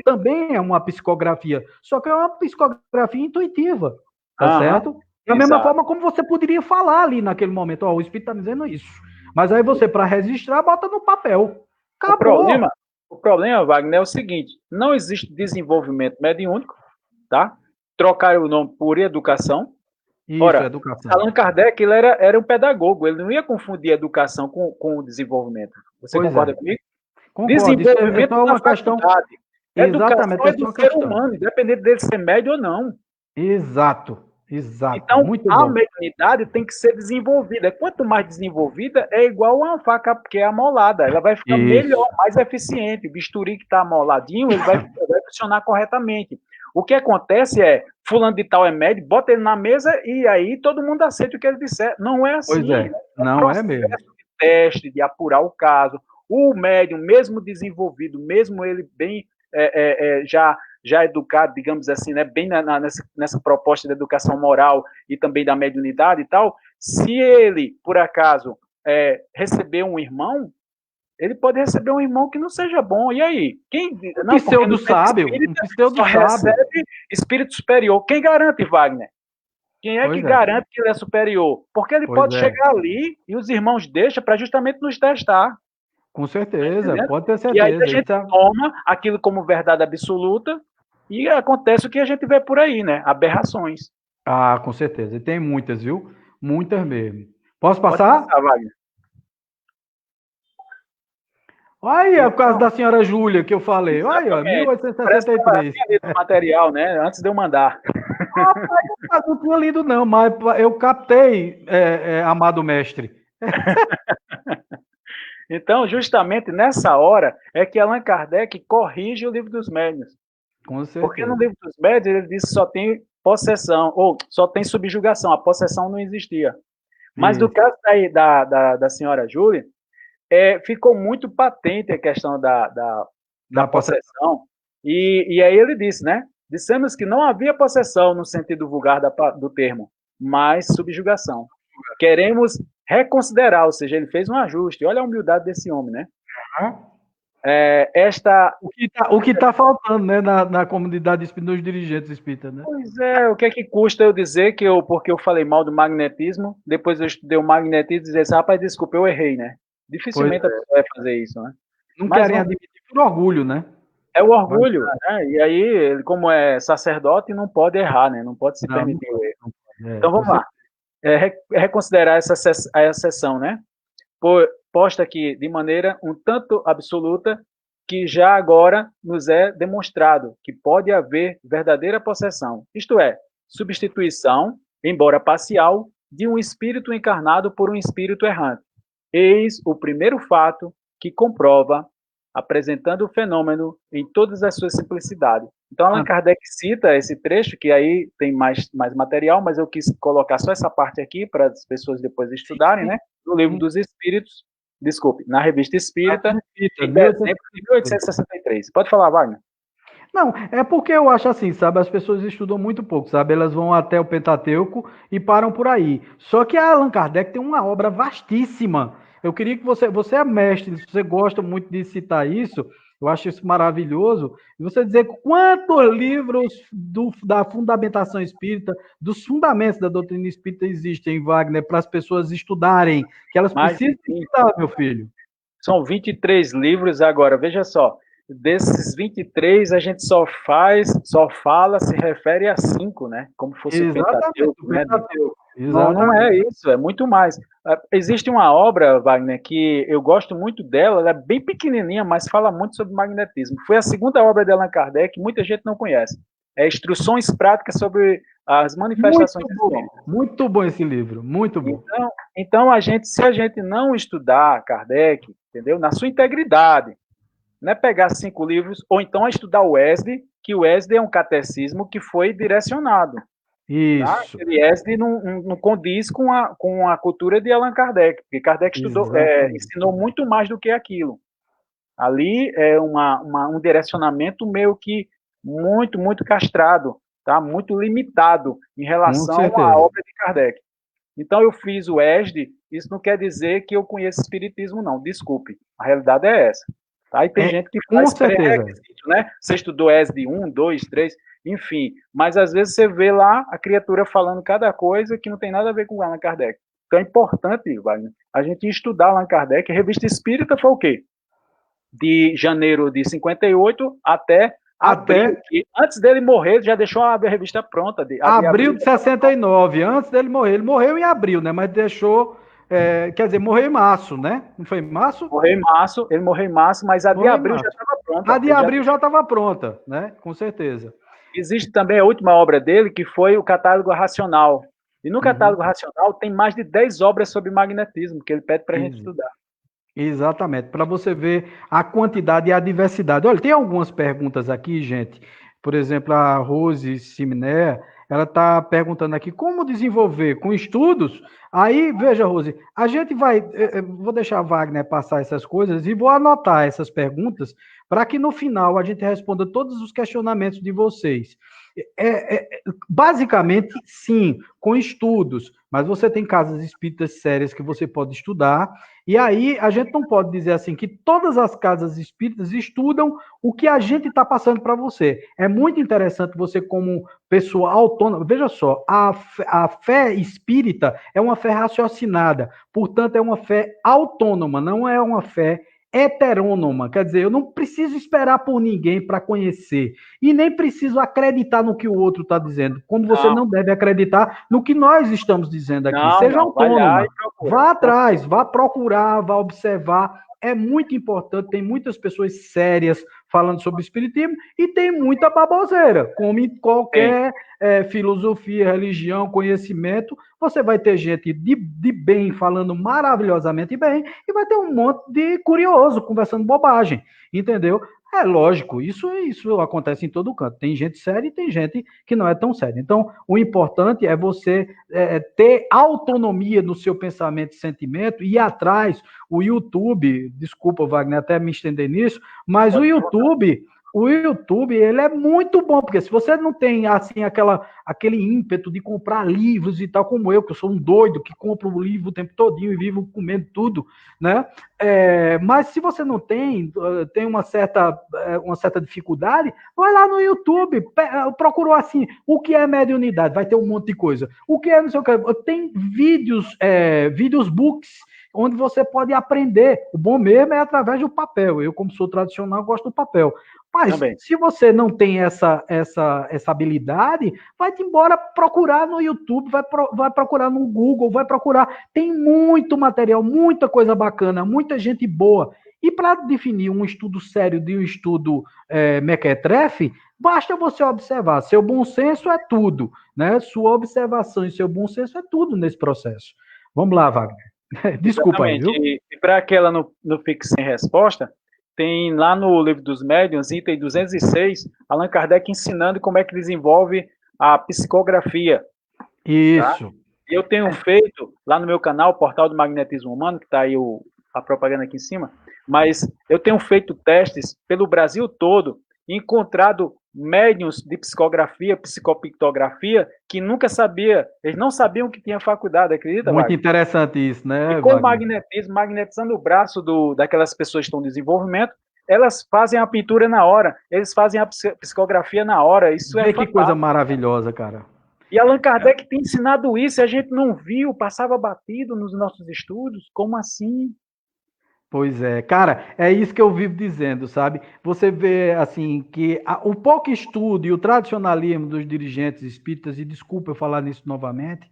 Também é uma psicografia, só que é uma psicografia intuitiva, tá certo? Da mesma forma como você poderia falar ali naquele momento, o espírito está me dizendo isso. Mas aí você, para registrar, bota no papel. O problema, Wagner, é o seguinte: não existe desenvolvimento mediúnico, tá? Trocaram o nome por educação. Isso, ora, educação. Allan Kardec, ele era um pedagogo, ele não ia confundir educação com o desenvolvimento. Você concorda comigo? Concordo. Desenvolvimento é uma questão. Exatamente, é do ser humano, independente dele ser médio ou não. Exato. Então, a mediunidade tem que ser desenvolvida. Quanto mais desenvolvida, é igual a uma faca que é amolada. Ela vai ficar melhor, mais eficiente. O bisturi que está amoladinho, ele vai funcionar corretamente. O que acontece é, fulano de tal é médio, bota ele na mesa e aí todo mundo aceita o que ele disser. Não é assim. Pois é, não é mesmo. De teste, de apurar o caso. O médium, mesmo desenvolvido, mesmo ele bem já educado, digamos assim, né, bem nessa proposta de educação moral e também da mediunidade e tal, se ele, por acaso, receber um irmão, ele pode receber um irmão que não seja bom. E aí? Pseudo-sábio. Recebe espírito superior. Quem garante, Wagner? Quem é que garante que ele é superior? Porque ele pode chegar ali e os irmãos deixam para justamente nos testar. Com certeza, pode ter certeza. E aí a gente toma aquilo como verdade absoluta e acontece o que a gente vê por aí, né? Aberrações. Ah, com certeza. E tem muitas, viu? Muitas mesmo. Posso passar? Pode passar, Wagner. Olha aí, o caso da senhora Júlia que eu falei. Olha aí, 1863. Eu lido o material, né? Antes de eu mandar. Rapaz, eu não tinha lido, não, mas eu captei, amado mestre. Então, justamente nessa hora é que Allan Kardec corrige o Livro dos Médiuns. Com certeza. Porque no Livro dos Médiuns ele diz que só tem possessão, ou só tem subjugação, a possessão não existia. Mas no caso da senhora Júlia, ficou muito patente a questão da possessão. E aí ele disse, né? Dissemos que não havia possessão no sentido vulgar do termo, mas subjugação. Queremos reconsiderar, ou seja, ele fez um ajuste. Olha a humildade desse homem, né? O que está faltando, né, na comunidade espírita, nos dirigentes espíritas, né? Pois é, o que é que custa eu dizer porque eu falei mal do magnetismo, depois eu estudei o magnetismo e dizer assim, rapaz, desculpa, eu errei, né? Dificilmente a pessoa vai fazer isso, né? Não querem admitir por orgulho, né? É o orgulho, né? E aí, ele, como é sacerdote, não pode errar, né? Não pode se permitir o erro. Então, vamos lá. Reconsiderar essa exceção, né? Posta aqui de maneira um tanto absoluta que já agora nos é demonstrado que pode haver verdadeira possessão, isto é, substituição, embora parcial, de um espírito encarnado por um espírito errante. Eis o primeiro fato que comprova, apresentando o fenômeno em todas as suas simplicidades. Então, Allan Kardec cita esse trecho, que aí tem mais material, mas eu quis colocar só essa parte aqui para as pessoas depois estudarem, né? No Livro dos Espíritos, desculpe, na Revista Espírita, em dezembro de 1863. Pode falar, Wagner. Não, é porque eu acho assim, sabe? As pessoas estudam muito pouco, sabe? Elas vão até o Pentateuco e param por aí. Só que a Allan Kardec tem uma obra vastíssima. Eu queria que você é mestre, se você gosta muito de citar isso, eu acho isso maravilhoso, e você dizer quantos livros da fundamentação espírita, dos fundamentos da doutrina espírita existem, Wagner, para as pessoas estudarem, que elas precisam estudar, meu filho. São 23 livros agora, veja só, desses 23 a gente só fala, se refere a 5, né? Como fosse o Pentateuco, né? Não, não é isso, é muito mais. Existe uma obra, Wagner, que eu gosto muito dela, ela é bem pequenininha, mas fala muito sobre magnetismo. Foi a segunda obra de Allan Kardec, muita gente não conhece. É Instruções Práticas sobre as Manifestações Espíritas. Muito bom esse livro, muito bom. Então se a gente não estudar Kardec, entendeu? Na sua integridade, não é pegar 5 livros, ou então é estudar o Wesley, que o Wesley é um catecismo que foi direcionado. Isso. Tá? Wesley não condiz com a cultura de Allan Kardec, porque Kardec ensinou muito mais do que aquilo. Ali é um direcionamento meio que muito, muito castrado, tá? Muito limitado em relação à obra de Kardec. Então eu fiz o Wesley, isso não quer dizer que eu conheço espiritismo, não, desculpe. A realidade é essa. Tá? E tem gente que faz pré-requisito, né? Você estudou ESD 1, 2, 3, enfim. Mas às vezes você vê lá a criatura falando cada coisa que não tem nada a ver com Allan Kardec. Então é importante, Wagner, a gente estudar Allan Kardec. A Revista Espírita foi o quê? De janeiro de 58 até abril. E antes dele morrer, já deixou a revista pronta. Abril de 69, antes dele morrer. Ele morreu em abril, né? Mas deixou... quer dizer, morreu em março, né? Não foi em março? Ele morreu em março, mas a de abril já estava pronta. A de abril já estava pronta, né? Com certeza. Existe também a última obra dele, que foi o Catálogo Racional. E no Catálogo Racional tem mais de 10 obras sobre magnetismo, que ele pede para a gente estudar. Exatamente, para você ver a quantidade e a diversidade. Olha, tem algumas perguntas aqui, gente. Por exemplo, a Rose Siminé, ela está perguntando aqui como desenvolver com estudos. Aí, veja, Rose, a gente vai. Vou deixar a Wagner passar essas coisas e vou anotar essas perguntas para que no final a gente responda todos os questionamentos de vocês. Basicamente, sim, com estudos, mas você tem casas espíritas sérias que você pode estudar, e aí a gente não pode dizer assim que todas as casas espíritas estudam o que a gente está passando para você. É muito interessante você, como pessoa autônoma, veja só, a fé espírita é uma fé raciocinada, portanto, é uma fé autônoma, não é uma fé heterônoma, quer dizer, eu não preciso esperar por ninguém para conhecer e nem preciso acreditar no que o outro está dizendo, como você não deve acreditar no que nós estamos dizendo aqui. Seja autônoma, vá atrás, vá procurar, vá observar. É muito importante, tem muitas pessoas sérias falando sobre espiritismo e tem muita baboseira, como em qualquer filosofia, religião, conhecimento. Você vai ter gente de bem falando maravilhosamente bem e vai ter um monte de curioso conversando bobagem, entendeu? É lógico, isso acontece em todo canto. Tem gente séria e tem gente que não é tão séria. Então, o importante é você ter autonomia no seu pensamento e sentimento e ir atrás. O YouTube, desculpa, Wagner, até me estender nisso, mas o YouTube, ele é muito bom, porque se você não tem, assim, aquele ímpeto de comprar livros e tal, como eu, que eu sou um doido, que compro o livro o tempo todinho e vivo comendo tudo, né? Mas se você não tem uma certa dificuldade, vai lá no YouTube, procurou assim, o que é mediunidade, vai ter um monte de coisa. O que é, não sei o que, tem vídeos books, onde você pode aprender. O bom mesmo é através do papel. Eu, como sou tradicional, gosto do papel. Mas também, se você não tem essa habilidade, vai-te embora procurar no YouTube, vai procurar no Google, vai procurar. Tem muito material, muita coisa bacana, muita gente boa. E para definir um estudo sério de um estudo mequetrefe, basta você observar. Seu bom senso é tudo, né? Sua observação e seu bom senso é tudo nesse processo. Vamos lá, Wagner. Desculpa aí, viu? E para aquela não fique sem resposta, tem lá no Livro dos Médiuns, item 206, Allan Kardec ensinando como é que desenvolve a psicografia. Isso. Tá? Eu tenho feito lá no meu canal, Portal do Magnetismo Humano, que está aí a propaganda aqui em cima, mas eu tenho feito testes pelo Brasil todo, encontrado médiuns de psicografia, psicopictografia, que nunca eles não sabiam que tinha faculdade, acredita, Muito Wagner? Interessante isso, né, e com o magnetismo, magnetizando o braço daquelas pessoas que estão em desenvolvimento, elas fazem a pintura na hora, eles fazem a psicografia na hora, isso é fantástico. Que coisa maravilhosa, cara. E Allan Kardec tem ensinado isso, e a gente não viu, passava batido nos nossos estudos, como assim? Pois é, cara, é isso que eu vivo dizendo, sabe? Você vê, assim, que o pouco estudo e o tradicionalismo dos dirigentes espíritas, e desculpa eu falar nisso novamente,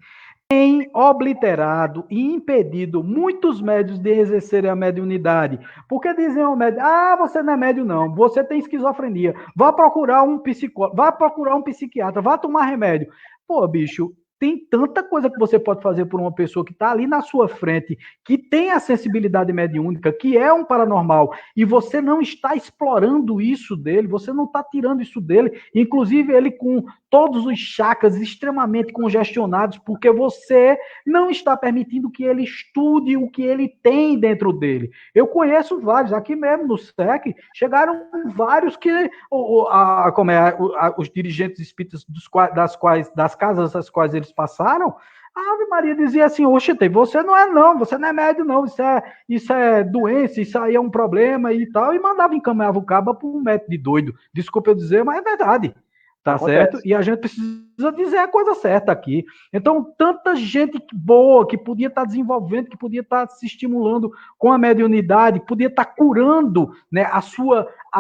tem obliterado e impedido muitos médios de exercerem a mediunidade. Porque dizem ao médium, você não é médium não, você tem esquizofrenia, vá procurar um psicólogo, vá procurar um psiquiatra, vá tomar remédio. Pô, bicho, tem tanta coisa que você pode fazer por uma pessoa que está ali na sua frente, que tem a sensibilidade mediúnica, que é um paranormal, e você não está explorando isso dele, você não está tirando isso dele, inclusive ele com todos os chakras extremamente congestionados, porque você não está permitindo que ele estude o que ele tem dentro dele. Eu conheço vários, aqui mesmo no SEC, chegaram vários que os dirigentes espíritas das casas das quais eles passaram, a Ave Maria dizia assim, oxe, você não é médio não, isso é doença, isso aí é um problema e tal, e encaminhava o cabo para um método de doido. Desculpa eu dizer, mas é verdade. Tá certo? E a gente precisa dizer a coisa certa aqui. Então, tanta gente boa que podia estar desenvolvendo, que podia estar se estimulando com a mediunidade, podia estar curando, né, a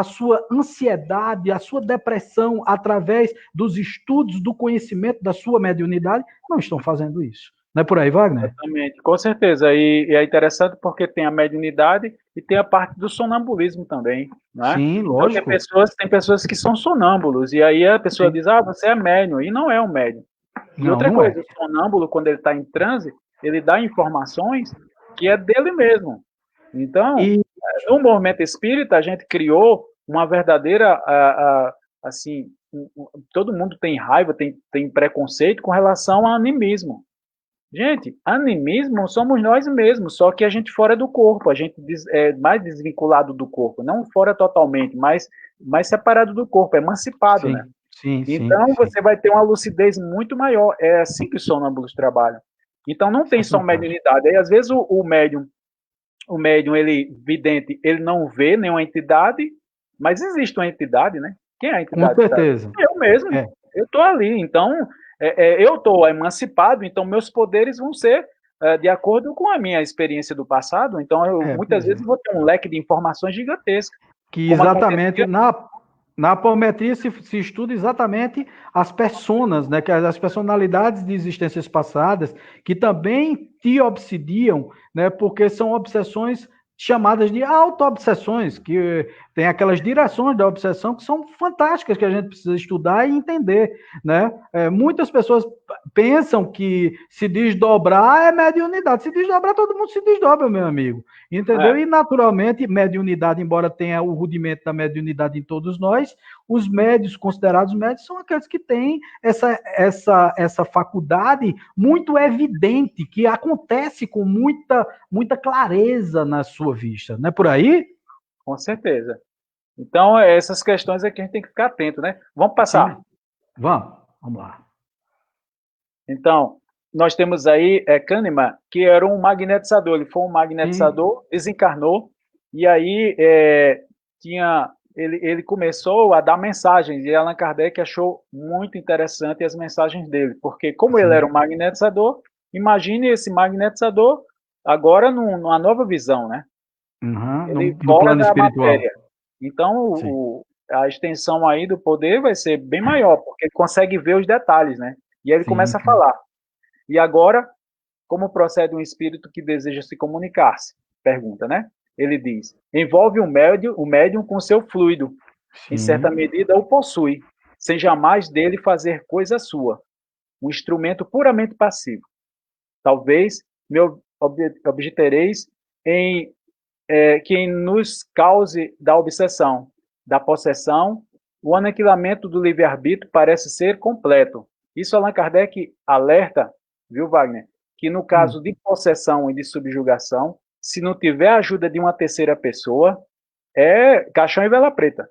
sua ansiedade, a sua depressão através dos estudos, do conhecimento da sua mediunidade, não estão fazendo isso. Não é por aí, Wagner? Exatamente, com certeza. E é interessante porque tem a mediunidade e tem a parte do sonambulismo também, né? Sim, lógico. Então, tem pessoas que são sonâmbulos, e aí a pessoa diz, você é médium, e não é um médium. E outra coisa, o sonâmbulo, quando ele está em transe, ele dá informações que é dele mesmo. Então, no movimento espírita, a gente criou uma verdadeira, assim, todo mundo tem raiva, tem preconceito com relação ao animismo. Gente, animismo somos nós mesmos, só que a gente fora do corpo, a gente é mais desvinculado do corpo, não fora totalmente, mas mais separado do corpo, emancipado, né? Sim, então você vai ter uma lucidez muito maior, é assim que os sonâmbulos trabalham. Então não tem só mediunidade, aí às vezes o médium, ele vidente, ele não vê nenhuma entidade, mas existe uma entidade, né? Quem é a entidade? Com certeza. Eu mesmo, eu estou ali, então eu estou emancipado, então meus poderes vão ser de acordo com a minha experiência do passado, então muitas vezes vou ter um leque de informações gigantesco. Que exatamente na apometria se estuda exatamente as personas, né, que as personalidades de existências passadas, que também te obsidiam, né, porque são obsessões chamadas de auto-obsessões, que tem aquelas direções da obsessão que são fantásticas, que a gente precisa estudar e entender, né? Muitas pessoas pensam que se desdobrar é mediunidade. Se desdobrar, todo mundo se desdobra, meu amigo. Entendeu? E, naturalmente, mediunidade, embora tenha o rudimento da mediunidade em todos nós, os médios, considerados médios, são aqueles que têm essa faculdade muito evidente, que acontece com muita clareza na sua vista. Não é por aí? Com certeza. Então, essas questões é que a gente tem que ficar atento, né? Vamos passar. Sim. Vamos lá. Então, nós temos aí Kahneman, que era um magnetizador. Ele foi um magnetizador, desencarnou, e aí ele começou a dar mensagens, e Allan Kardec achou muito interessante as mensagens dele, porque como ele era um magnetizador, imagine esse magnetizador agora numa nova visão, né? Ele no plano espiritual. Matéria. Então, a extensão aí do poder vai ser bem maior, porque ele consegue ver os detalhes, né? E aí ele começa a falar. E agora, como procede um espírito que deseja se comunicar-se? Pergunta, né? Ele diz, envolve o médium com seu fluido. Em certa medida, o possui, sem jamais dele fazer coisa sua. Um instrumento puramente passivo. Talvez me objetereis que nos cause da obsessão, da possessão, o aniquilamento do livre-arbítrio parece ser completo. Isso Allan Kardec alerta, viu, Wagner, que no caso de possessão e de subjugação, se não tiver a ajuda de uma terceira pessoa, é caixão e vela preta.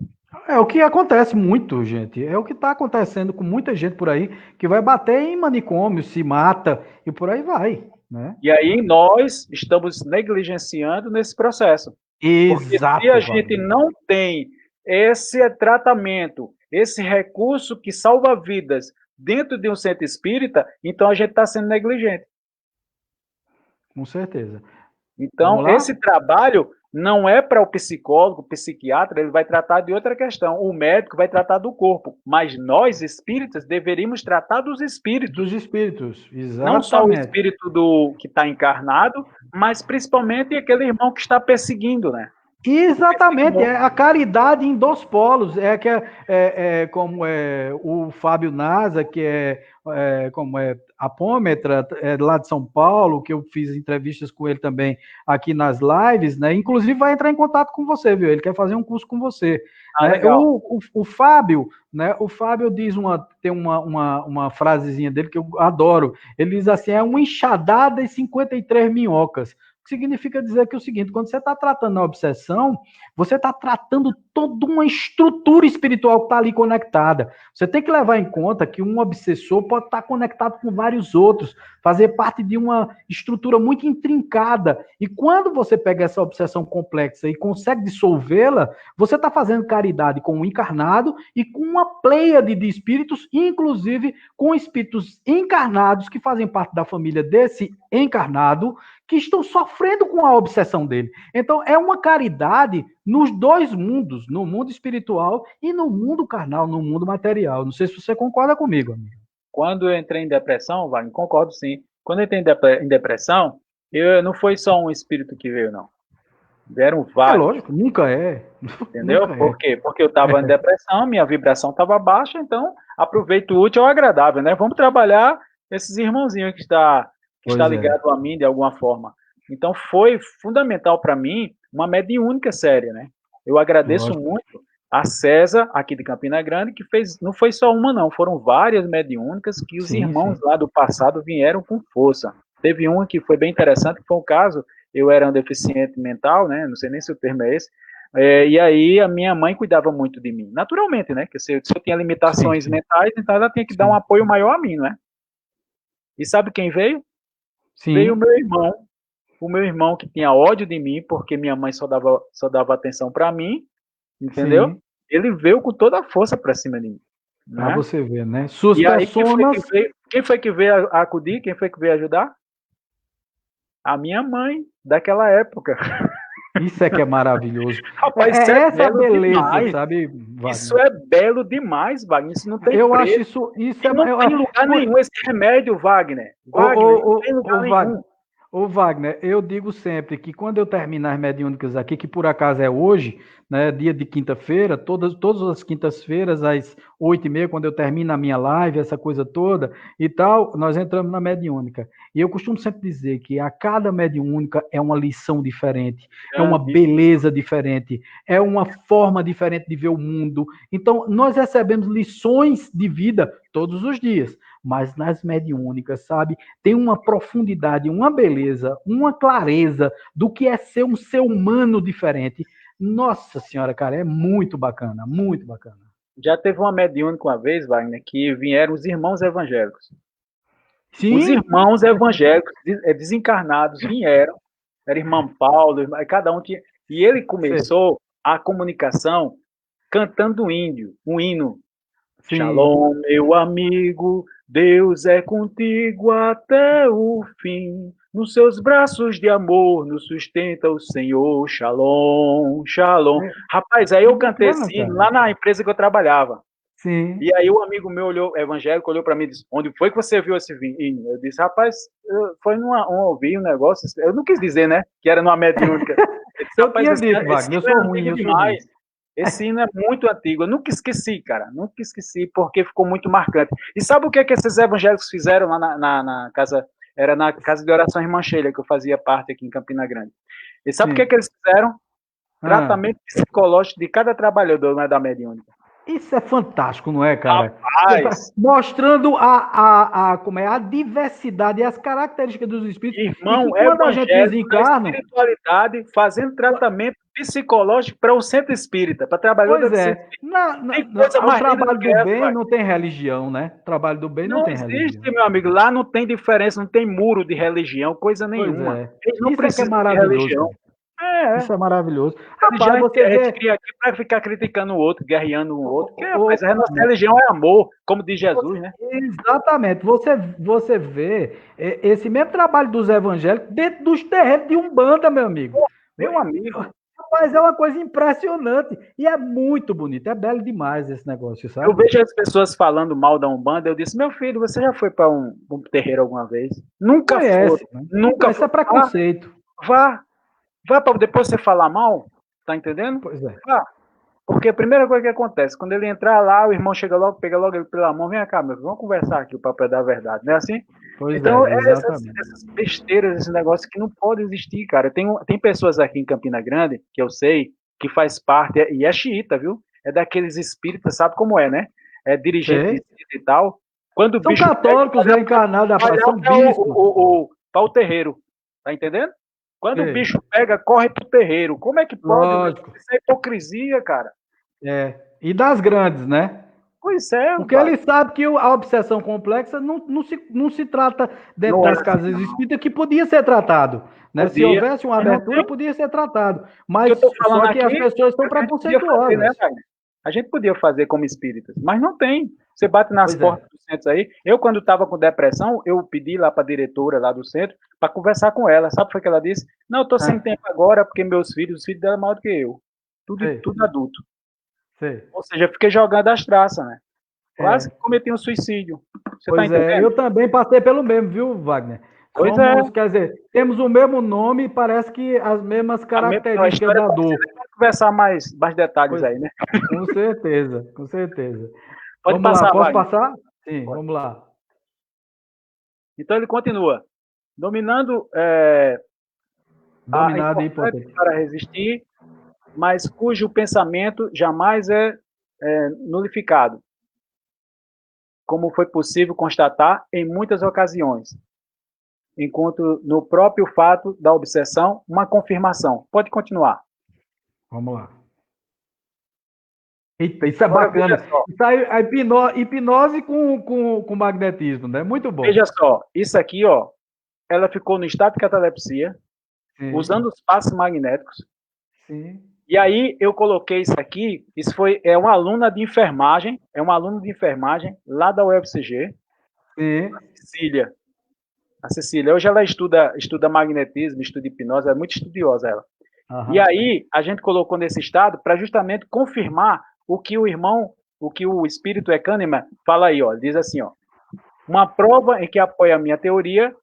É o que acontece muito, gente. É o que está acontecendo com muita gente por aí, que vai bater em manicômio, se mata e por aí vai. Né? E aí nós estamos negligenciando nesse processo. Porque se a gente não tem esse tratamento, esse recurso que salva vidas dentro de um centro espírita, então a gente está sendo negligente. Com certeza. Então, esse trabalho não é para o psicólogo, o psiquiatra, ele vai tratar de outra questão. O médico vai tratar do corpo. Mas nós, espíritas, deveríamos tratar dos espíritos. Dos espíritos, exatamente. Não só o espírito do que está encarnado, mas principalmente aquele irmão que está perseguindo, né? Exatamente, é a caridade em dois polos, como o Fábio Naza, que como é apômetra, lá de São Paulo, que eu fiz entrevistas com ele também aqui nas lives, né? Inclusive vai entrar em contato com você, viu? Ele quer fazer um curso com você. Né? O Fábio, né? O Fábio tem uma frasezinha dele que eu adoro. Ele diz assim: é uma enxadada e 53 minhocas. Significa dizer que é o seguinte, quando você está tratando a obsessão, você está tratando toda uma estrutura espiritual que está ali conectada. Você tem que levar em conta que um obsessor pode estar conectado com vários outros, fazer parte de uma estrutura muito intrincada. E quando você pega essa obsessão complexa e consegue dissolvê-la, você está fazendo caridade com o encarnado e com uma pleiade de espíritos, inclusive com espíritos encarnados que fazem parte da família desse encarnado, que estão sofrendo com a obsessão dele. Então, é uma caridade nos dois mundos, no mundo espiritual e no mundo carnal, no mundo material. Não sei se você concorda comigo, amigo. Quando eu entrei em depressão, Wagner, concordo sim. Quando eu entrei em depressão, não foi só um espírito que veio, não. Vieram vários. É lógico, nunca é. Entendeu? Nunca Por quê? Porque eu estava em depressão, minha vibração estava baixa, então aproveito o útil ao agradável, né? Vamos trabalhar esses irmãozinhos que está ligado a mim de alguma forma. Então foi fundamental para mim uma mediúnica séria, né? Eu agradeço muito a César, aqui de Campina Grande, que fez, não foi só uma não, foram várias mediúnicas que os irmãos lá do passado vieram com força. Teve uma que foi bem interessante, que foi um caso, eu era um deficiente mental, né? Não sei nem se o termo é esse, e aí a minha mãe cuidava muito de mim, naturalmente, né? Que se eu tinha limitações mentais, então ela tinha que dar um apoio maior a mim, né? E sabe quem veio? Veio o meu irmão que tinha ódio de mim, porque minha mãe só dava atenção para mim, entendeu? Sim. Ele veio com toda a força para cima de mim. Para né? Você ver, né? Suas e aí, quem foi que veio acudir? Quem foi que veio ajudar? A minha mãe, daquela época. Isso é que é maravilhoso. Rapaz, essa beleza, demais. Sabe, Wagner? Isso é belo demais, Wagner. Isso não tem preço. Acho isso não tem lugar nenhum esse remédio, Wagner. Não tem lugar nenhum. Ô Wagner, eu digo sempre que quando eu terminar as mediúnicas aqui, que por acaso é hoje, né, dia de quinta-feira, todas as quintas-feiras, às 8h30, quando eu termino a minha live, essa coisa toda e tal, nós entramos na mediúnica. E eu costumo sempre dizer que a cada mediúnica é uma lição diferente, é uma beleza diferente, é uma forma diferente de ver o mundo. Então, nós recebemos lições de vida todos os dias. Mas nas mediúnicas, sabe, tem uma profundidade, uma beleza, uma clareza do que é ser um ser humano diferente. Nossa senhora, cara, é muito bacana, muito bacana. Já teve uma mediúnica uma vez, Wagner, que vieram os irmãos evangélicos. Sim. Os irmãos evangélicos desencarnados vieram, era irmão Paulo, cada um tinha... E ele começou a comunicação cantando um hino. Sim. Shalom, meu amigo, Deus é contigo até o fim. Nos seus braços de amor nos sustenta o Senhor. Shalom, shalom. Rapaz, aí eu cantei assim, lá na empresa que eu trabalhava. Sim. E aí o amigo meu evangélico, olhou para mim e disse: onde foi que você viu esse hino? Eu disse: rapaz, foi ouvi um negócio. Eu não quis dizer, né, que era numa mediúnica. Eu tinha dito, Wagner, eu sou ruim, eu sou ruim. Esse hino é muito antigo, eu nunca esqueci, cara, porque ficou muito marcante. E sabe o que esses evangélicos fizeram lá na casa, era na casa de oração Irmã Sheila, que eu fazia parte aqui em Campina Grande. E sabe o que eles fizeram? Tratamento psicológico de cada trabalhador, não é da mediúnica. Isso é fantástico, não é, cara? Rapaz, mostrando como é a diversidade e as características dos espíritos. Irmão, quando a gente desencarna, espiritualidade, fazendo tratamento psicológico para o centro espírita, para trabalhar do centro espírita. O trabalho do bem não tem religião, né? O trabalho do bem não tem religião. Não existe, meu amigo. Lá não tem diferença, não tem muro de religião, coisa nenhuma. Eles não precisam de religião. Isso é maravilhoso. Rapaz, você vê... cria aqui para ficar criticando o outro, guerreando o outro. Rapaz, a nossa religião é amor, como diz Jesus, né? Exatamente. Você vê esse mesmo trabalho dos evangélicos dentro dos terrenos de Umbanda, meu amigo. Meu amigo. Mas é uma coisa impressionante. E é muito bonito. É belo demais esse negócio, sabe? Eu vejo as pessoas falando mal da Umbanda. Eu disse, meu filho, você já foi para um terreiro alguma vez? Nunca foi. Conhece, né? Nunca Isso foi. é preconceito. Vá para depois você falar mal. Tá entendendo? Pois é. Vá. Porque a primeira coisa que acontece, quando ele entrar lá, o irmão chega logo, pega logo ele pela mão, vem cá, meu filho, vamos conversar aqui, o papel da verdade, não é assim? Pois Então, é, exatamente. essas besteiras, esse negócio que não pode existir, cara. Tem pessoas aqui em Campina Grande, que eu sei, que faz parte, e é xiita, viu? É daqueles espíritas, sabe como é, né? É dirigente de espírita e tal. Quando o São bicho católicos reencarnados, rapaz, são bispos. para o terreiro, tá entendendo? Quando o Sei. bicho pega, corre pro terreiro. Como é que pode? Lógico. Isso é hipocrisia, cara. É. E das grandes, né? Pois é, Porque ele sabe que a obsessão complexa não se trata dentro das casas espíritas, que podia ser tratado. Né? Se houvesse uma abertura, podia ser tratado. Mas só que as pessoas são preconceituosas. Né, a gente podia fazer como espíritas, mas não tem. Você bate nas portas do centro aí. Eu, quando estava com depressão, eu pedi lá para a diretora lá do centro para conversar com ela. Sabe o que ela disse? Não, eu estou sem tempo agora, porque os filhos dela maior do que eu. Tudo adulto. Sei. Ou seja, eu fiquei jogando as traças, né? Quase que cometi um suicídio. Você pois tá entendendo? Eu também passei pelo mesmo, viu, Wagner? Pois quer dizer, temos o mesmo nome e parece que as mesmas características da dor. Vamos conversar mais detalhes aí, né? Com certeza, com certeza. Pode vamos passar, lá, posso Wagner? passar? Sim, Pode. Vamos lá. Então ele continua. Dominando Dominado a importante para resistir, mas cujo pensamento jamais é nulificado, como foi possível constatar em muitas ocasiões, enquanto no próprio fato da obsessão, uma confirmação. Pode continuar. Vamos lá. Eita, isso é bacana. Isso aí, a hipnose com magnetismo, né? Muito bom. Veja só, isso aqui, ó, ela ficou no estado de catalepsia, usando os passos magnéticos. Sim. E aí eu coloquei isso aqui, é uma aluna de enfermagem, lá da UFCG, a Cecília. Hoje ela estuda magnetismo, estuda hipnose, é muito estudiosa ela. E aí a gente colocou nesse estado para justamente confirmar o que o espírito Kahneman fala aí, ó, diz assim, ó, uma prova em que apoia a minha teoria,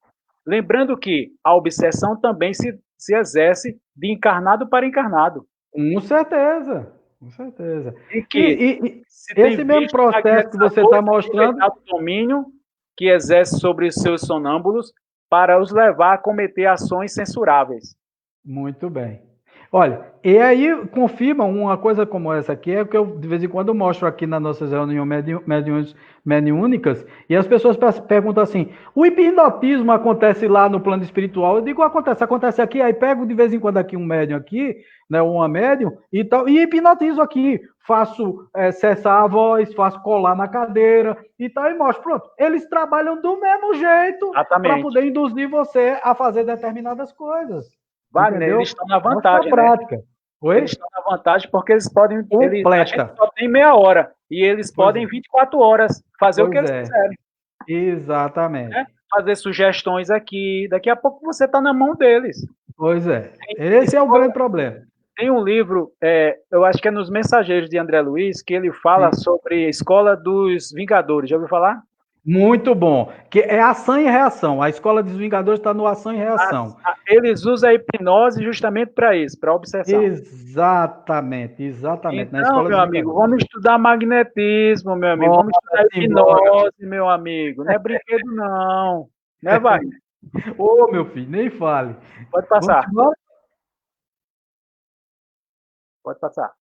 lembrando que a obsessão também se exerce de encarnado para encarnado. Com certeza, com certeza. E que esse mesmo processo que você está mostrando, o domínio que exerce sobre os seus sonâmbulos para os levar a cometer ações censuráveis. Muito bem. Olha, e aí confirma uma coisa como essa aqui, é o que eu de vez em quando mostro aqui nas nossas reuniões mediúnicas, e as pessoas perguntam assim, o hipnotismo acontece lá no plano espiritual? Eu digo, acontece aqui, aí pego de vez em quando aqui um médium aqui, né, uma médium, e tal, e hipnotizo aqui, faço cessar a voz, faço colar na cadeira, e tal, e mostro, pronto, eles trabalham do mesmo jeito para poder induzir você a fazer determinadas coisas. Wagner, eles estão na vantagem, prática. Né? Oi? Eles estão na vantagem porque eles podem... A gente só tem meia hora. E eles podem 24 horas fazer o que eles quiserem. Exatamente. Né? Fazer sugestões aqui. Daqui a pouco você está na mão deles. Pois é. Esse é o grande problema. Tem um livro, eu acho que é nos Mensageiros de André Luiz, que ele fala sobre a Escola dos Vingadores. Já ouviu falar? Muito bom. Que é ação e reação. A Escola dos Vingadores está no ação e reação. Eles usam a hipnose justamente para isso, para obsessão. Exatamente. Então, meu amigo, vamos estudar magnetismo, meu amigo. Vamos estudar hipnose, meu amigo. Não é brinquedo, não. Né, Wagner? Ô, meu filho, nem fale. Pode passar. Pode passar.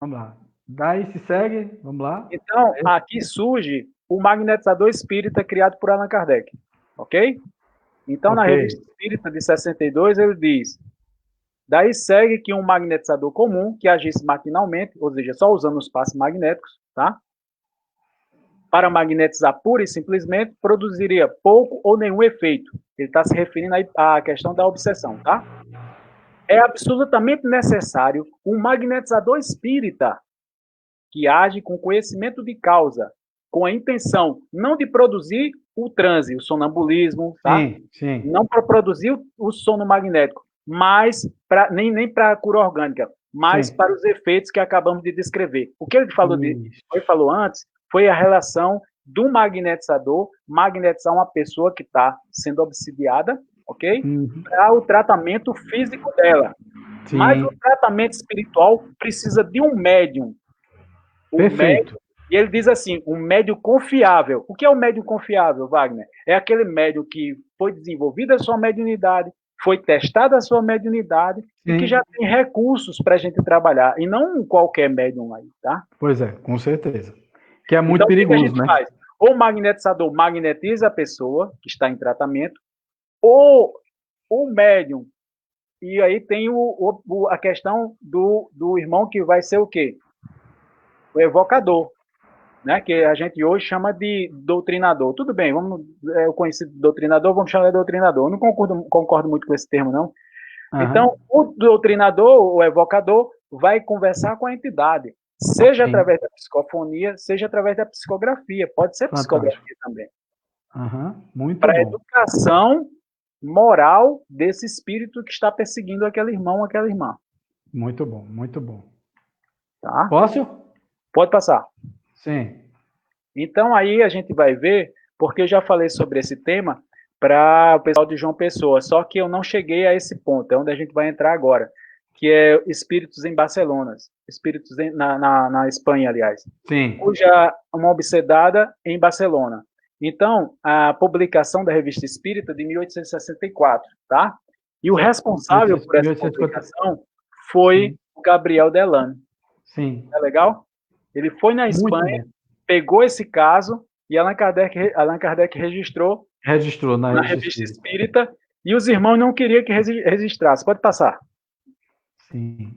Vamos lá. Daí se segue, vamos lá. Então, aqui surge o magnetizador espírita criado por Allan Kardec, ok? Então, na Revista Espírita de 62, ele diz, daí segue que um magnetizador comum, que agisse maquinalmente, ou seja, só usando os passos magnéticos, tá? Para magnetizar pura e simplesmente, produziria pouco ou nenhum efeito. Ele está se referindo à questão da obsessão, tá? É absolutamente necessário um magnetizador espírita que age com conhecimento de causa, com a intenção não de produzir o transe, o sonambulismo, tá? Sim. Não para produzir o sono magnético, mas nem para a cura orgânica, mas para os efeitos que acabamos de descrever. O que ele falou antes foi a relação do magnetizador magnetizar uma pessoa que está sendo obsidiada, ok? Para o tratamento físico dela. Sim. Mas o tratamento espiritual precisa de um médium. Perfeito. E ele diz assim, um médium confiável. O que é um médium confiável, Wagner? É aquele médium que foi desenvolvida a sua mediunidade, foi testada a sua mediunidade e que já tem recursos para a gente trabalhar. E não qualquer médium aí, tá? Pois é, com certeza. Que é muito perigoso, né? Faz? Ou o magnetizador magnetiza a pessoa que está em tratamento, ou o médium. E aí tem a questão do irmão que vai ser o quê? O evocador, né? Que a gente hoje chama de doutrinador. Tudo bem, eu conheci doutrinador, vamos chamar de doutrinador. Eu não concordo muito com esse termo, não. Então, o doutrinador, o evocador, vai conversar com a entidade. Seja através da psicofonia, seja através da psicografia. Pode ser psicografia também. Muito para a educação moral desse espírito que está perseguindo aquele irmão ou aquela irmã. Muito bom, muito bom. Tá? Posso? Pode passar. Sim. Então aí a gente vai ver, porque eu já falei sobre esse tema para o pessoal de João Pessoa, só que eu não cheguei a esse ponto, é onde a gente vai entrar agora, que é espíritos em Barcelona, espíritos na Espanha, aliás. Sim. Cuja uma obsedada em Barcelona. Então, a publicação da Revista Espírita de 1864, tá? E o responsável por essa publicação foi o Gabriel Delano. Sim. É legal? Ele foi na Espanha, pegou esse caso e Allan Kardec registrou na Revista Espírita e os irmãos não queriam que registrasse. Pode passar. Sim.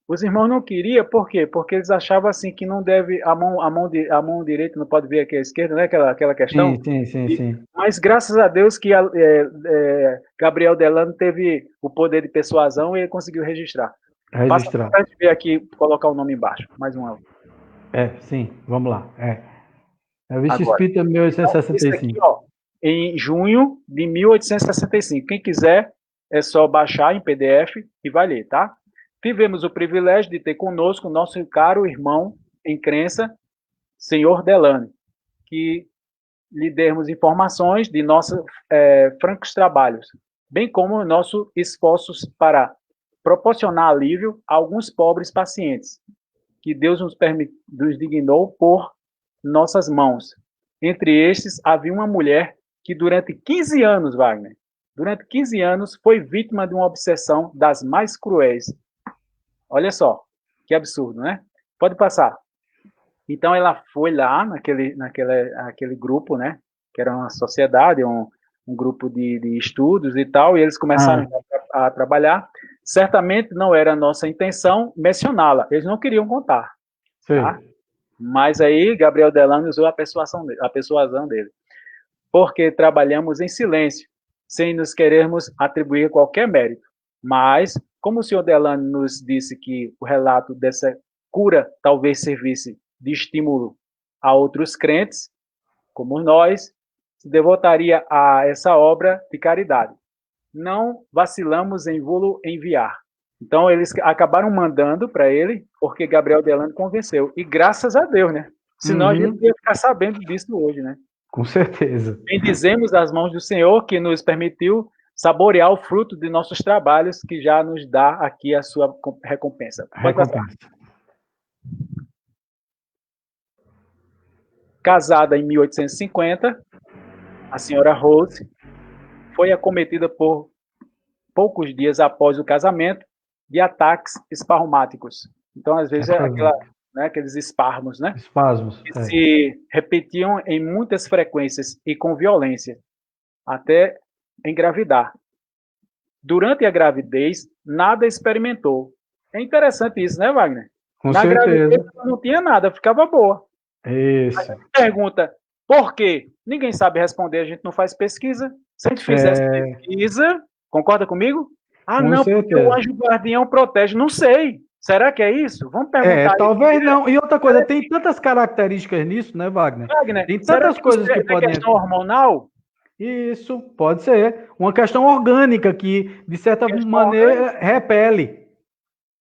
Os irmãos não queriam, por quê? Porque eles achavam assim que não deve, a mão direita não pode ver aqui à esquerda, né? Aquela questão. Sim. Mas graças a Deus que Gabriel Delano teve o poder de persuasão e ele conseguiu registrar. Passa para a gente ver aqui, colocar o nome embaixo. Mais uma. Sim, vamos lá. Revista Espírita 1865. Então, aqui, ó, em junho de 1865. Quem quiser, é só baixar em PDF e vai ler, tá? Tivemos o privilégio de ter conosco o nosso caro irmão em crença, senhor Delano, que lhe demos informações de nossos francos trabalhos, bem como nossos esforços para proporcionar alívio a alguns pobres pacientes, que Deus nos dignou por nossas mãos. Entre estes, havia uma mulher que durante 15 anos, Wagner, foi vítima de uma obsessão das mais cruéis. Olha só, que absurdo, né? Pode passar. Então, ela foi lá naquele grupo, né? Que era uma sociedade, um grupo de estudos e tal, e eles começaram a trabalhar. Certamente não era a nossa intenção mencioná-la, eles não queriam contar. Tá? Mas aí, Gabriel Delano usou a persuasão dele. Porque trabalhamos em silêncio, sem nos querermos atribuir qualquer mérito. Mas, como o senhor Delano nos disse que o relato dessa cura talvez servisse de estímulo a outros crentes, como nós, se devotaria a essa obra de caridade. Não vacilamos em vou-lo enviar. Então, eles acabaram mandando para ele, porque Gabriel Delano convenceu. E graças a Deus, né? Senão a gente ia ficar sabendo disso hoje, né? Com certeza. Bendizemos as mãos do Senhor, que nos permitiu saborear o fruto de nossos trabalhos, que já nos dá aqui a sua recompensa. Casada em 1850, a senhora Rose foi acometida por poucos dias após o casamento de ataques esparmáticos. Então, às vezes, aqueles espasmos, né? Espasmos. Que se repetiam em muitas frequências e com violência, até engravidar. Durante a gravidez, nada experimentou. É interessante isso, né, Wagner? Com certeza. Gravidez não tinha nada, ficava boa. Isso. A gente pergunta, por quê? Ninguém sabe responder, a gente não faz pesquisa. Se a gente fizesse pesquisa, concorda comigo? Não, porque o anjo guardião protege. Não sei. Será que é isso? Vamos perguntar. Talvez não. E outra coisa, tem tantas características nisso, né, Wagner? Wagner, tem tantas coisas que podem... questão hormonal? Isso, pode ser. Uma questão orgânica que, de certa maneira, repele.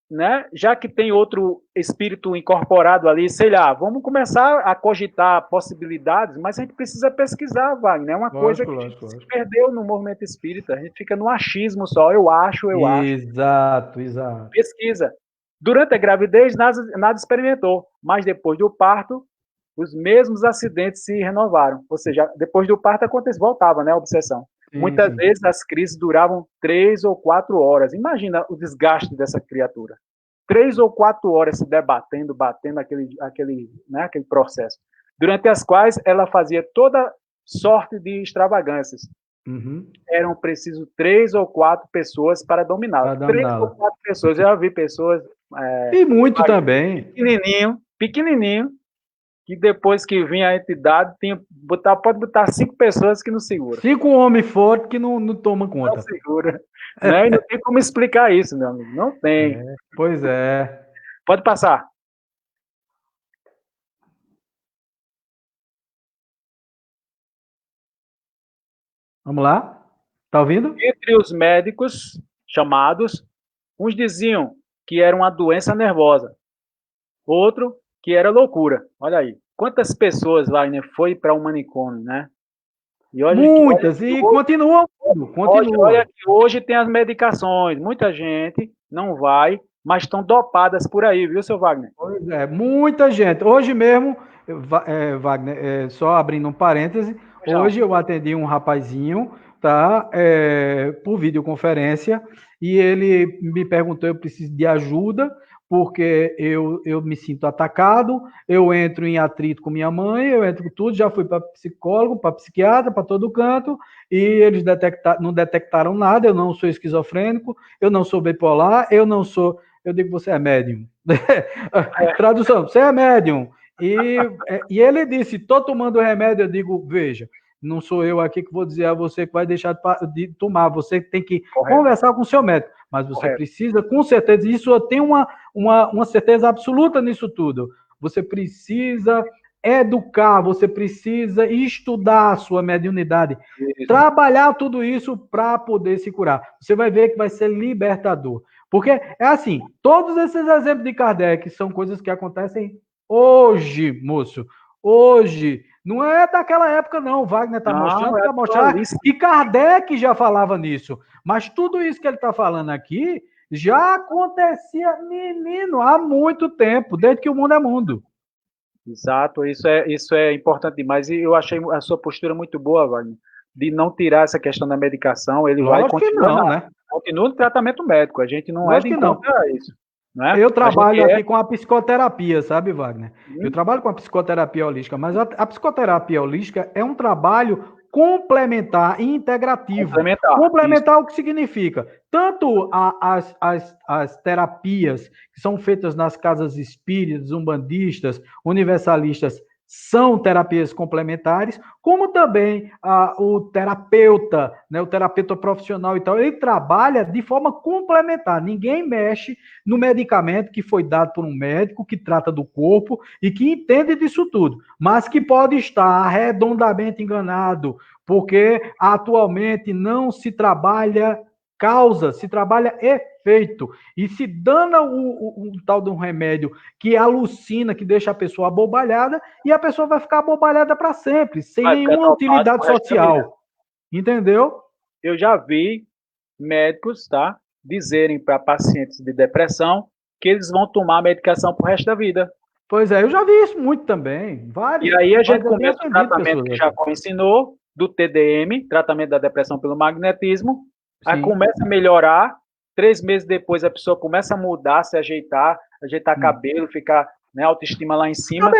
Né? Já que tem outro espírito incorporado ali, sei lá, vamos começar a cogitar possibilidades, mas a gente precisa pesquisar, Wagner. É uma coisa que a gente se perdeu no movimento espírita. A gente fica no achismo só, eu acho. Exato. Pesquisa. Durante a gravidez, nada experimentou, mas depois do parto, os mesmos acidentes se renovaram. Ou seja, depois do parto voltava, né, a obsessão. Muitas vezes as crises duravam 3 ou 4 horas. Imagina o desgaste dessa criatura. 3 ou 4 horas se debatendo, batendo aquele processo. Durante as quais ela fazia toda sorte de extravagâncias. Eram preciso 3 ou 4 pessoas para dominá-la. 3 ou 4 pessoas. Eu já vi pessoas... e muito também. Pequenininho, que depois que vinha a entidade, pode botar 5 pessoas que não segura. 5 homens fortes que não tomam conta. Não segura. Né? E não tem como explicar isso, meu amigo. Não tem. Pois é. Pode passar. Vamos lá? Tá ouvindo? Entre os médicos chamados, uns diziam que era uma doença nervosa. Outro que era loucura. Olha aí. Quantas pessoas, Wagner, foi para o manicômio, né? E muitas, e continuam. Olha que hoje tem as medicações. Muita gente não vai, mas estão dopadas por aí, viu, seu Wagner? Pois é, muita gente. Hoje mesmo, Wagner, só abrindo um parêntese, hoje eu atendi um rapazinho, tá, por videoconferência, e ele me perguntou, eu preciso de ajuda, porque eu me sinto atacado, eu entro em atrito com minha mãe, eu entro com tudo, já fui para psicólogo, para psiquiatra, para todo canto, e eles não detectaram nada, eu não sou esquizofrênico, eu não sou bipolar, eu não sou... Eu digo, você é médium. Tradução, você é médium. E ele disse, estou tomando remédio, eu digo, veja, não sou eu aqui que vou dizer a você que vai deixar de tomar, você tem que conversar com o seu médico, mas você precisa, com certeza, isso eu tenho uma certeza absoluta nisso tudo, você precisa educar, você precisa estudar a sua mediunidade, trabalhar tudo isso para poder se curar. Você vai ver que vai ser libertador. Porque é assim, todos esses exemplos de Kardec são coisas que acontecem hoje, moço. Hoje. Não é daquela época, não. O Wagner está mostrando que Kardec já falava nisso. Mas tudo isso que ele está falando aqui já acontecia, menino, há muito tempo, desde que o mundo é mundo. Exato, isso é importante demais. E eu achei a sua postura muito boa, Wagner, de não tirar essa questão da medicação. Ele vai continuar, né? Continua no tratamento médico. A gente não é de contra isso. Né? Eu trabalho aqui com a psicoterapia, sabe, Wagner? Eu trabalho com a psicoterapia holística, mas a psicoterapia holística é um trabalho complementar e integrativo. Complementar o que significa? Tanto as terapias que são feitas nas casas espíritas, umbandistas, universalistas, são terapias complementares, como também o terapeuta, né, o terapeuta profissional e tal, ele trabalha de forma complementar. Ninguém mexe no medicamento que foi dado por um médico que trata do corpo e que entende disso tudo, mas que pode estar redondamente enganado, porque atualmente não se trabalha causa, se trabalha efeito. E se dana um tal de um remédio que alucina, que deixa a pessoa abobalhada, e a pessoa vai ficar abobalhada para sempre, sem nenhuma utilidade social. Entendeu? Eu já vi médicos, tá, dizerem para pacientes de depressão que eles vão tomar medicação pro resto da vida. Pois é, eu já vi isso muito também. Vários. E aí a gente começa o tratamento que Jacó ensinou, do TDM, tratamento da depressão pelo magnetismo. Aí começa a melhorar, 3 meses depois a pessoa começa a mudar, se ajeitar cabelo, ficar, né, autoestima lá em cima.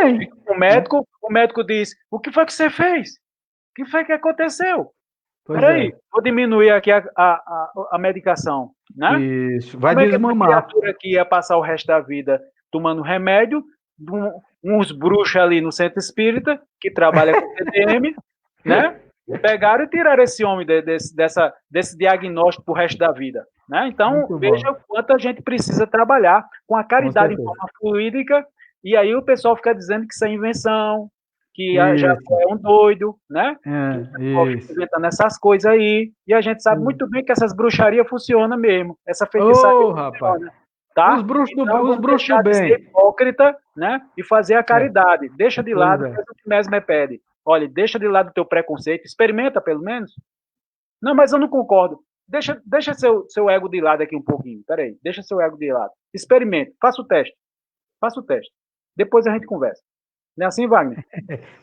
O médico diz, o que foi que você fez? O que foi que aconteceu? Peraí, vou diminuir aqui a medicação, né? Isso, vai desmamar. A criatura que ia passar o resto da vida tomando remédio, uns bruxos ali no centro espírita, que trabalha com TDM, né? Pegaram e tiraram esse homem desse diagnóstico pro resto da vida, né? Então, veja o quanto a gente precisa trabalhar com a caridade em forma fluídica, e aí o pessoal fica dizendo que isso é invenção, que já é um doido, né? Que está inventando essas coisas aí, e a gente sabe muito bem que essas bruxarias funcionam mesmo, essa feitiçaria funciona, tá? Os bruxos então, do deixar de bem. ser hipócrita, né? E fazer a caridade. Deixa de lado o que o Mesmer pede. Olha, deixa de lado o teu preconceito, experimenta pelo menos. Não, mas eu não concordo. Deixa seu ego de lado aqui um pouquinho. Peraí, deixa seu ego de lado. Experimente, faça o teste. Faça o teste. Depois a gente conversa. Não é assim, Wagner?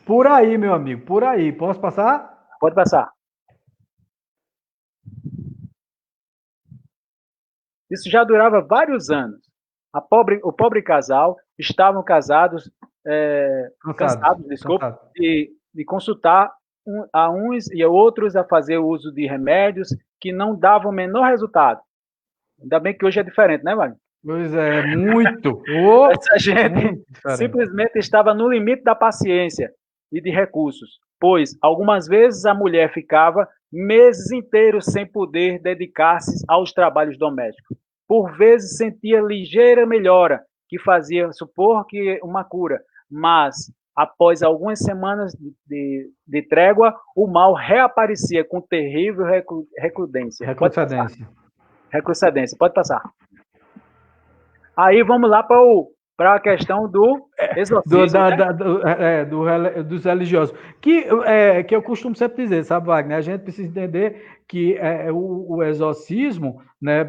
Por aí, meu amigo, por aí. Posso passar? Pode passar. Isso já durava vários anos. O pobre casal estavam cansados, desculpa, de consultar a uns e a outros a fazer uso de remédios que não davam o menor resultado. Ainda bem que hoje é diferente, né, Wagner? Pois é, muito. Essa gente simplesmente estava no limite da paciência e de recursos, pois algumas vezes a mulher ficava meses inteiros sem poder dedicar-se aos trabalhos domésticos. Por vezes sentia ligeira melhora, que fazia supor que uma cura, mas após algumas semanas de trégua, o mal reaparecia com terrível recrudescência. Recrudescência, pode passar. Aí vamos lá para a questão do exorcismo. Dos religiosos. Que eu costumo sempre dizer, sabe, Wagner? A gente precisa entender que o exorcismo, né,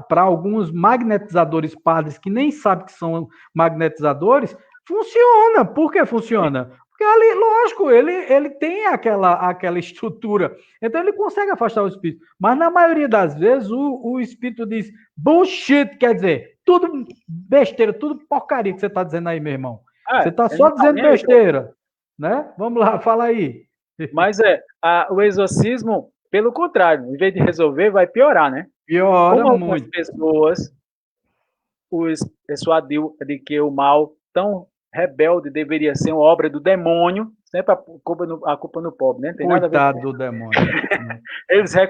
para alguns magnetizadores padres que nem sabem que são magnetizadores, funciona. Por que funciona? Porque ali, lógico, ele tem aquela estrutura, então ele consegue afastar o espírito. Mas na maioria das vezes o espírito diz bullshit, quer dizer, tudo besteira, tudo porcaria que você está dizendo aí, meu irmão. Você está só dizendo besteira, né? Vamos lá, fala aí. Mas o exorcismo, pelo contrário, em vez de resolver, vai piorar, né? Piora como muito. Algumas pessoas persuadiu de que o mal tão rebelde deveria ser uma obra do demônio, sempre a culpa no pobre, né? Tem Coitado nada a ver do demônio. Eles o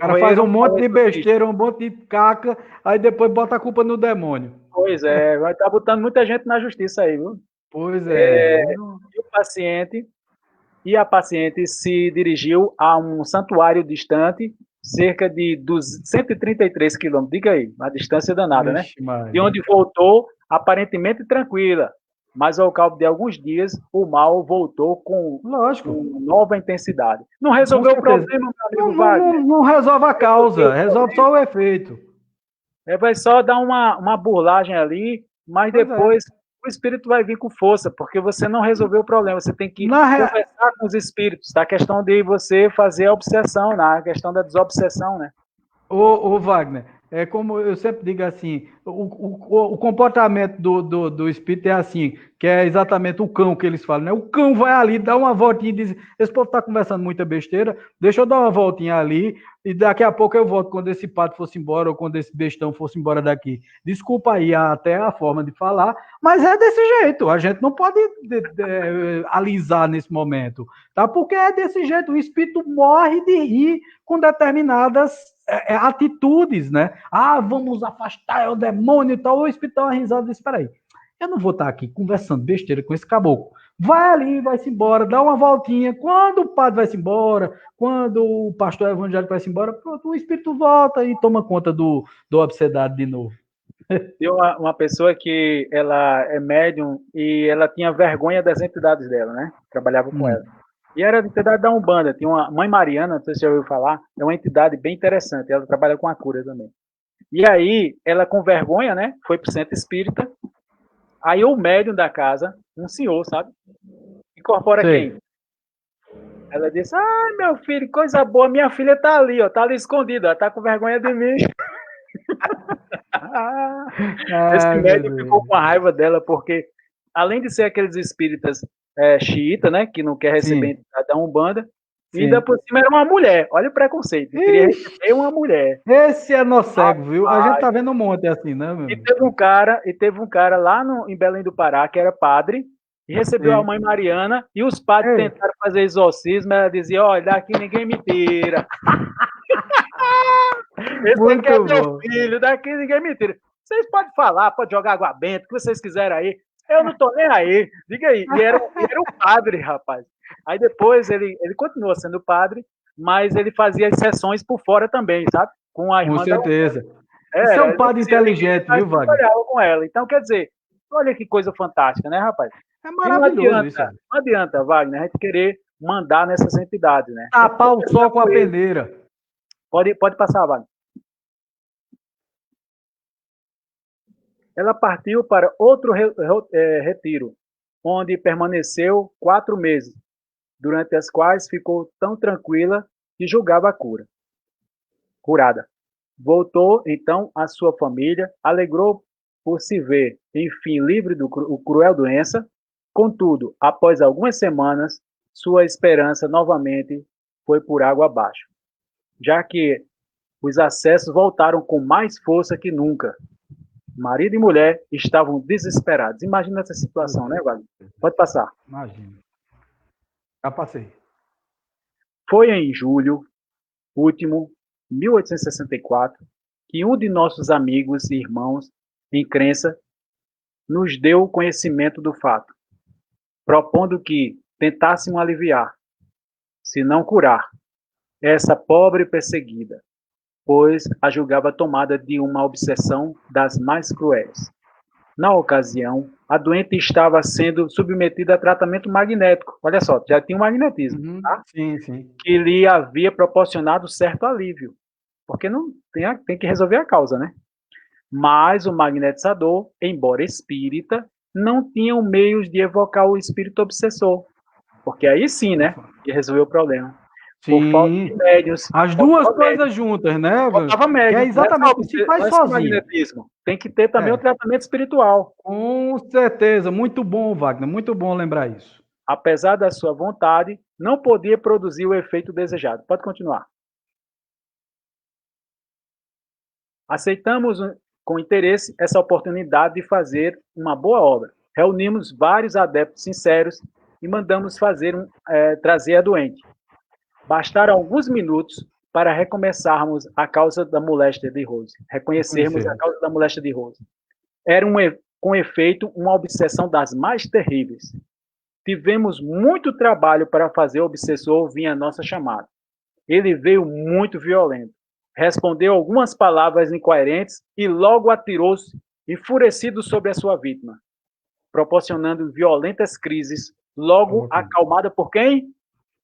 cara faz um monte de besteira, um monte de caca, aí depois bota a culpa no demônio. Pois é, vai estar botando muita gente na justiça aí, viu? Pois é. E a paciente se dirigiu a um santuário distante, cerca de 133 quilômetros. Diga aí, uma distância danada, né? De onde voltou aparentemente tranquila. Mas ao cabo de alguns dias, o mal voltou com nova intensidade. Não resolveu o problema, meu amigo Wagner. Não resolve a causa, resolve só o efeito. Vai só dar uma burlagem ali, mas depois o espírito vai vir com força, porque você não resolveu o problema. Você tem que conversar com os espíritos. Tá? A questão de você fazer a obsessão, a questão da desobsessão, né? Ô Wagner, é como eu sempre digo assim, o comportamento do espírito é assim, que é exatamente o cão que eles falam, né? O cão vai ali, dá uma voltinha e diz, esse povo tá conversando muita besteira, deixa eu dar uma voltinha ali, e daqui a pouco eu volto quando esse padre fosse embora, ou quando esse bestão fosse embora daqui. Desculpa aí até a forma de falar, mas é desse jeito, a gente não pode alisar nesse momento, tá? Porque é desse jeito, o espírito morre de rir com determinadas atitudes, né? Vamos afastar o demônio e tal. O espírito dá uma risada e diz, espera aí, eu não vou estar aqui conversando besteira com esse caboclo. Vai ali, vai-se embora, dá uma voltinha. Quando o padre vai-se embora, quando o pastor evangélico vai-se embora, pronto, o espírito volta e toma conta do obsedado de novo. Tem uma pessoa que ela é médium e ela tinha vergonha das entidades dela, né? Trabalhava com ela. E era a entidade da Umbanda, tinha uma Mãe Mariana, não sei se você já ouviu falar, é uma entidade bem interessante, ela trabalha com a cura também. E aí, ela com vergonha, né, foi pro centro espírita, aí o médium da casa, um senhor, sabe, incorpora quem? Ela disse, meu filho, coisa boa, minha filha tá ali escondida, ela tá com vergonha de mim. Esse médium ficou com a raiva dela, porque além de ser aqueles espíritas xiita, né, que não quer receber da Umbanda, e ainda por cima era uma mulher. Olha o preconceito, queria receber uma mulher. Esse é nosso cego, viu? A gente tá vendo um monte assim, né, meu? E teve um cara lá em Belém do Pará, que era padre, e recebeu a Mãe Mariana, e os padres tentaram fazer exorcismo, ela dizia, olha, daqui ninguém me tira. Esse aqui é meu filho, daqui ninguém me tira. Vocês podem falar, podem jogar água benta, o que vocês quiserem aí. Eu não tô nem aí. Diga aí. E era o padre, rapaz. Aí depois ele continuou sendo padre, mas ele fazia as sessões por fora também, sabe? Com a Com irmã da certeza. Isso é Era, um ele não padre dizia ninguém, inteligente, mas viu, Wagner? trabalhava com ela. Então, quer dizer, olha que coisa fantástica, né, rapaz? É E não maravilhoso isso. adianta, não adianta, Wagner, a gente querer mandar nessas entidades, né? Tem que Tapar o conversar sol com a com ele. peneira. Pode passar, Wagner. Ela partiu para outro retiro, onde permaneceu 4 meses, durante as quais ficou tão tranquila que julgava a curada. Voltou então à sua família, alegrou por se ver, enfim, livre do cruel doença. Contudo, após algumas semanas, sua esperança novamente foi por água abaixo, já que os acessos voltaram com mais força que nunca. Marido e mulher estavam desesperados. Imagina essa situação, né, Wagner? Pode passar. Imagina. Já passei. Foi em julho último, 1864, que um de nossos amigos e irmãos em crença nos deu conhecimento do fato, propondo que tentássemos aliviar, se não curar, essa pobre perseguida, pois a julgava tomada de uma obsessão das mais cruéis. Na ocasião, a doente estava sendo submetida a tratamento magnético. Olha só, já tinha um magnetismo, tá? Sim, sim. Que lhe havia proporcionado certo alívio, porque não tem que resolver a causa, né? Mas o magnetizador, embora espírita, não tinha meios de evocar o espírito obsessor, porque aí sim, né, ia resolver o problema. Por falta de Sim. médios, As duas faltava médium, coisas juntas, né? faltava Que é médium. exatamente, se Não faz é só sozinho. magnetismo, tem que ter também o É, tratamento espiritual. com certeza. Muito bom, Wagner. Muito bom lembrar isso. Apesar da sua vontade, não podia produzir o efeito desejado. Pode continuar. Aceitamos com interesse essa oportunidade de fazer uma boa obra. Reunimos vários adeptos sinceros e mandamos trazer a doente. Bastaram alguns minutos para recomeçarmos a causa da moléstia de Rose. Reconhecermos a Reconhecer. causa da moléstia de Rose. Era, com efeito, uma obsessão das mais terríveis. Tivemos muito trabalho para fazer o obsessor ouvir a nossa chamada. Ele veio muito violento. Respondeu algumas palavras incoerentes e logo atirou-se, enfurecido sobre a sua vítima, proporcionando violentas crises, logo acalmada por quem?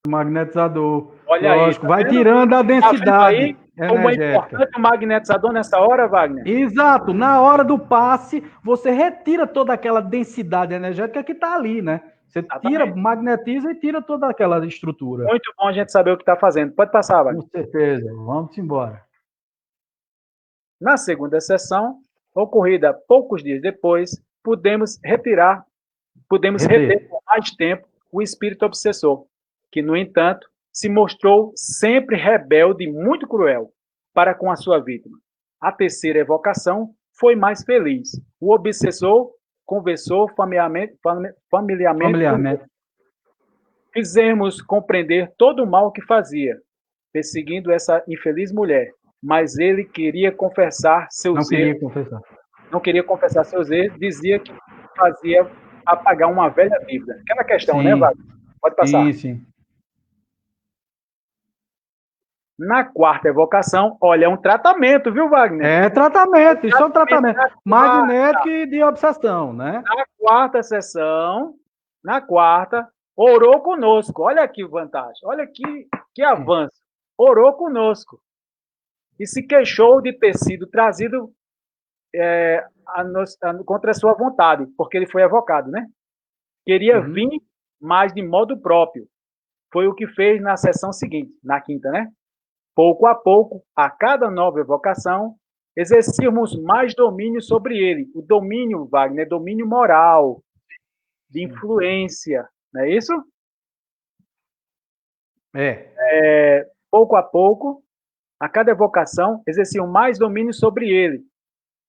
O magnetizador. Olha aí, Lógico, tá vai vendo? tirando a Tá vendo densidade aí como é energética. importante o magnetizador nessa hora, Wagner? Exato. Na hora do passe, você retira toda aquela densidade energética que está ali, né? Você tira, Exatamente. magnetiza e tira toda aquela estrutura. Muito bom a gente saber o que está fazendo. Pode passar, Com Wagner. certeza. Vamos embora. Na segunda sessão, ocorrida poucos dias depois, podemos reter Reter. por mais tempo o espírito obsessor, que, no entanto, se mostrou sempre rebelde e muito cruel para com a sua vítima. A terceira evocação foi mais feliz. O obsessor conversou familiarmente conosco. Familiarmente. Fizemos compreender todo o mal que fazia, perseguindo essa infeliz mulher, mas ele queria confessar seus Não queria erros, confessar. não queria confessar seus erros, dizia que fazia apagar uma velha dívida. Aquela questão, né, Sim, Wagner? Pode passar. sim, sim. Na quarta evocação, olha, é um tratamento, viu, Wagner? É tratamento, isso é um tratamento Na, magnético e de obsessão, né? na quarta sessão, na quarta, orou conosco. Olha que vantagem, olha que avanço. Orou conosco. E se queixou de ter sido trazido contra a sua vontade, porque ele foi evocado, né? Queria vir, mas de modo próprio. Foi o que fez na sessão seguinte, na quinta, né? Pouco a pouco, a cada nova evocação, exercíamos mais domínio sobre ele. O domínio, Wagner, é domínio moral, de influência, não é isso? Pouco a pouco, a cada evocação, exerciam mais domínio sobre ele.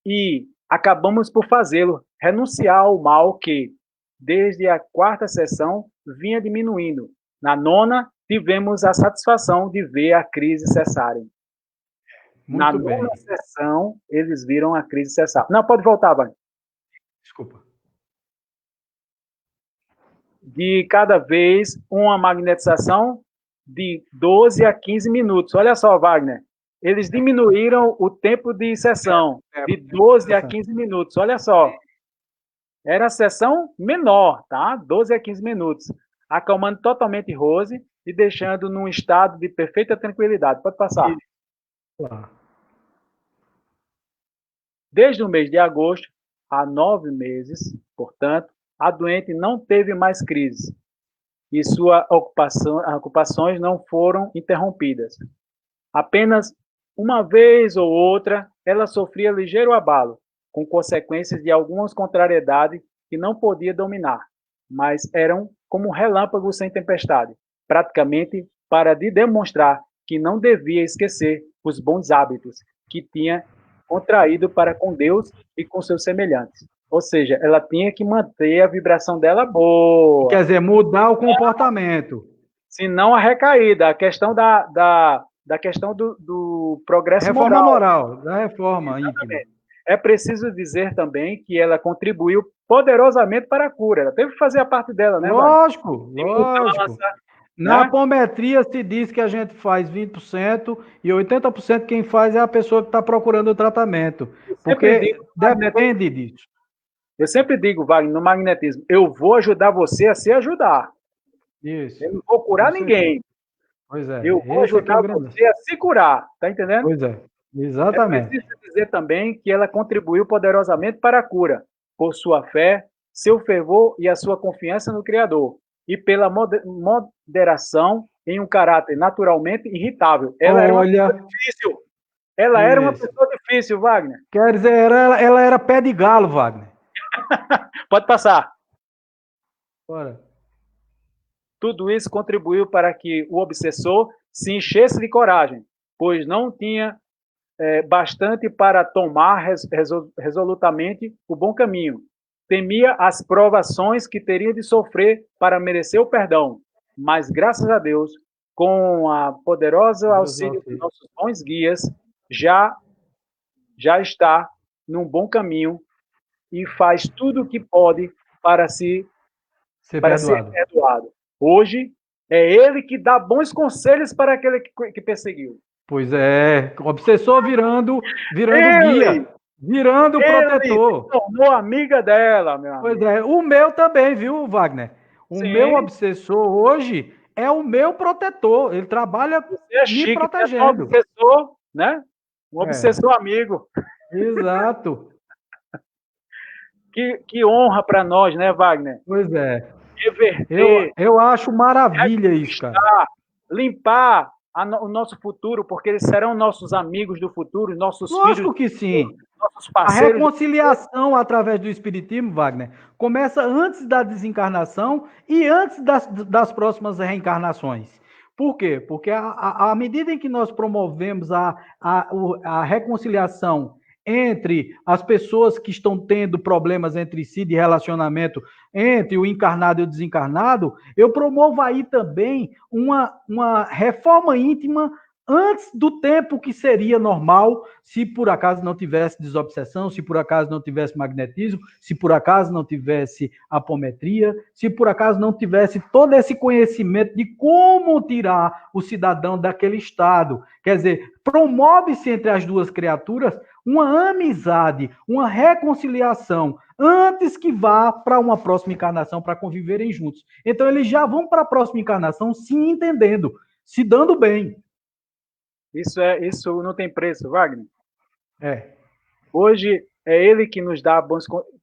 E acabamos por fazê-lo renunciar ao mal que, desde a quarta sessão, vinha diminuindo. Na nona, tivemos a satisfação de ver a crise cessarem. Na nona sessão, eles viram a crise cessar. Não, pode voltar, Wagner. Desculpa. de cada vez uma magnetização de 12 a 15 minutos. Olha só, Wagner, eles diminuíram o tempo de sessão de 12 a 15 minutos. Olha só, era a sessão menor, tá? 12 a 15 minutos, acalmando totalmente Rose e deixando num estado de perfeita tranquilidade. Pode passar. Desde o mês de agosto, há 9 meses, portanto, a doente não teve mais crise e suas ocupações não foram interrompidas. Apenas uma vez ou outra, ela sofria ligeiro abalo, com consequências de algumas contrariedades que não podia dominar, mas eram como relâmpagos sem tempestade, praticamente para demonstrar que não devia esquecer os bons hábitos que tinha contraído para com Deus e com seus semelhantes. Ou seja, ela tinha que manter a vibração dela boa. Quer dizer, mudar o comportamento. Senão a recaída, a questão da questão do progresso reforma moral. Da reforma íntima. É preciso dizer também que ela contribuiu poderosamente para a cura. Ela teve que fazer a parte dela, né? Lógico. Na apometria se diz que a gente faz 20% e 80% quem faz é a pessoa que está procurando o tratamento. Porque depende disso. Eu sempre digo, Wagner, no magnetismo, eu vou ajudar você a se ajudar. Isso. Eu não vou curar ninguém. Pois é. Eu vou ajudar você a se curar. Tá entendendo? Pois é. Exatamente. É preciso dizer também que ela contribuiu poderosamente para a cura, por sua fé, seu fervor e a sua confiança no Criador, e pela moderação em um caráter naturalmente irritável. Ela era uma pessoa difícil. Ela era uma pessoa difícil, Wagner. Quer dizer, ela era pé de galo, Wagner. Pode passar. Bora. Tudo isso contribuiu para que o obsessor se enchesse de coragem, pois não tinha bastante para tomar resolutamente o bom caminho. Temia as provações que teria de sofrer para merecer o perdão, mas graças a Deus, com a poderosa auxílio dos nossos bons guias, já está num bom caminho e faz tudo o que pode para ser perdoado. Hoje, é ele que dá bons conselhos para aquele que perseguiu. Pois é, obsessor virando guia, virando protetor. Tornou amiga dela, meu amigo. Pois é, o meu também, viu, Wagner? O meu obsessor hoje é o meu protetor. Ele trabalha me protegendo. Um obsessor, né? Um obsessor amigo. Exato. Que honra para nós, né, Wagner? Pois é. Reverter. Eu acho maravilha isso, cara. Limpar o nosso futuro, porque eles serão nossos amigos do futuro, nossos filhos. Lógico que sim. Nossos parceiros. A reconciliação através do Espiritismo, Wagner, começa antes da desencarnação e antes das próximas reencarnações. Por quê? Porque à medida em que nós promovemos a reconciliação entre as pessoas que estão tendo problemas entre si de relacionamento entre o encarnado e o desencarnado, eu promovo aí também uma reforma íntima antes do tempo que seria normal, se por acaso não tivesse desobsessão, se por acaso não tivesse magnetismo, se por acaso não tivesse apometria, se por acaso não tivesse todo esse conhecimento de como tirar o cidadão daquele estado. Quer dizer, promove-se entre as duas criaturas uma amizade, uma reconciliação, antes que vá para uma próxima encarnação para conviverem juntos. Então, eles já vão para a próxima encarnação se entendendo, se dando bem. Isso não tem preço, Wagner. Hoje é ele que nos dá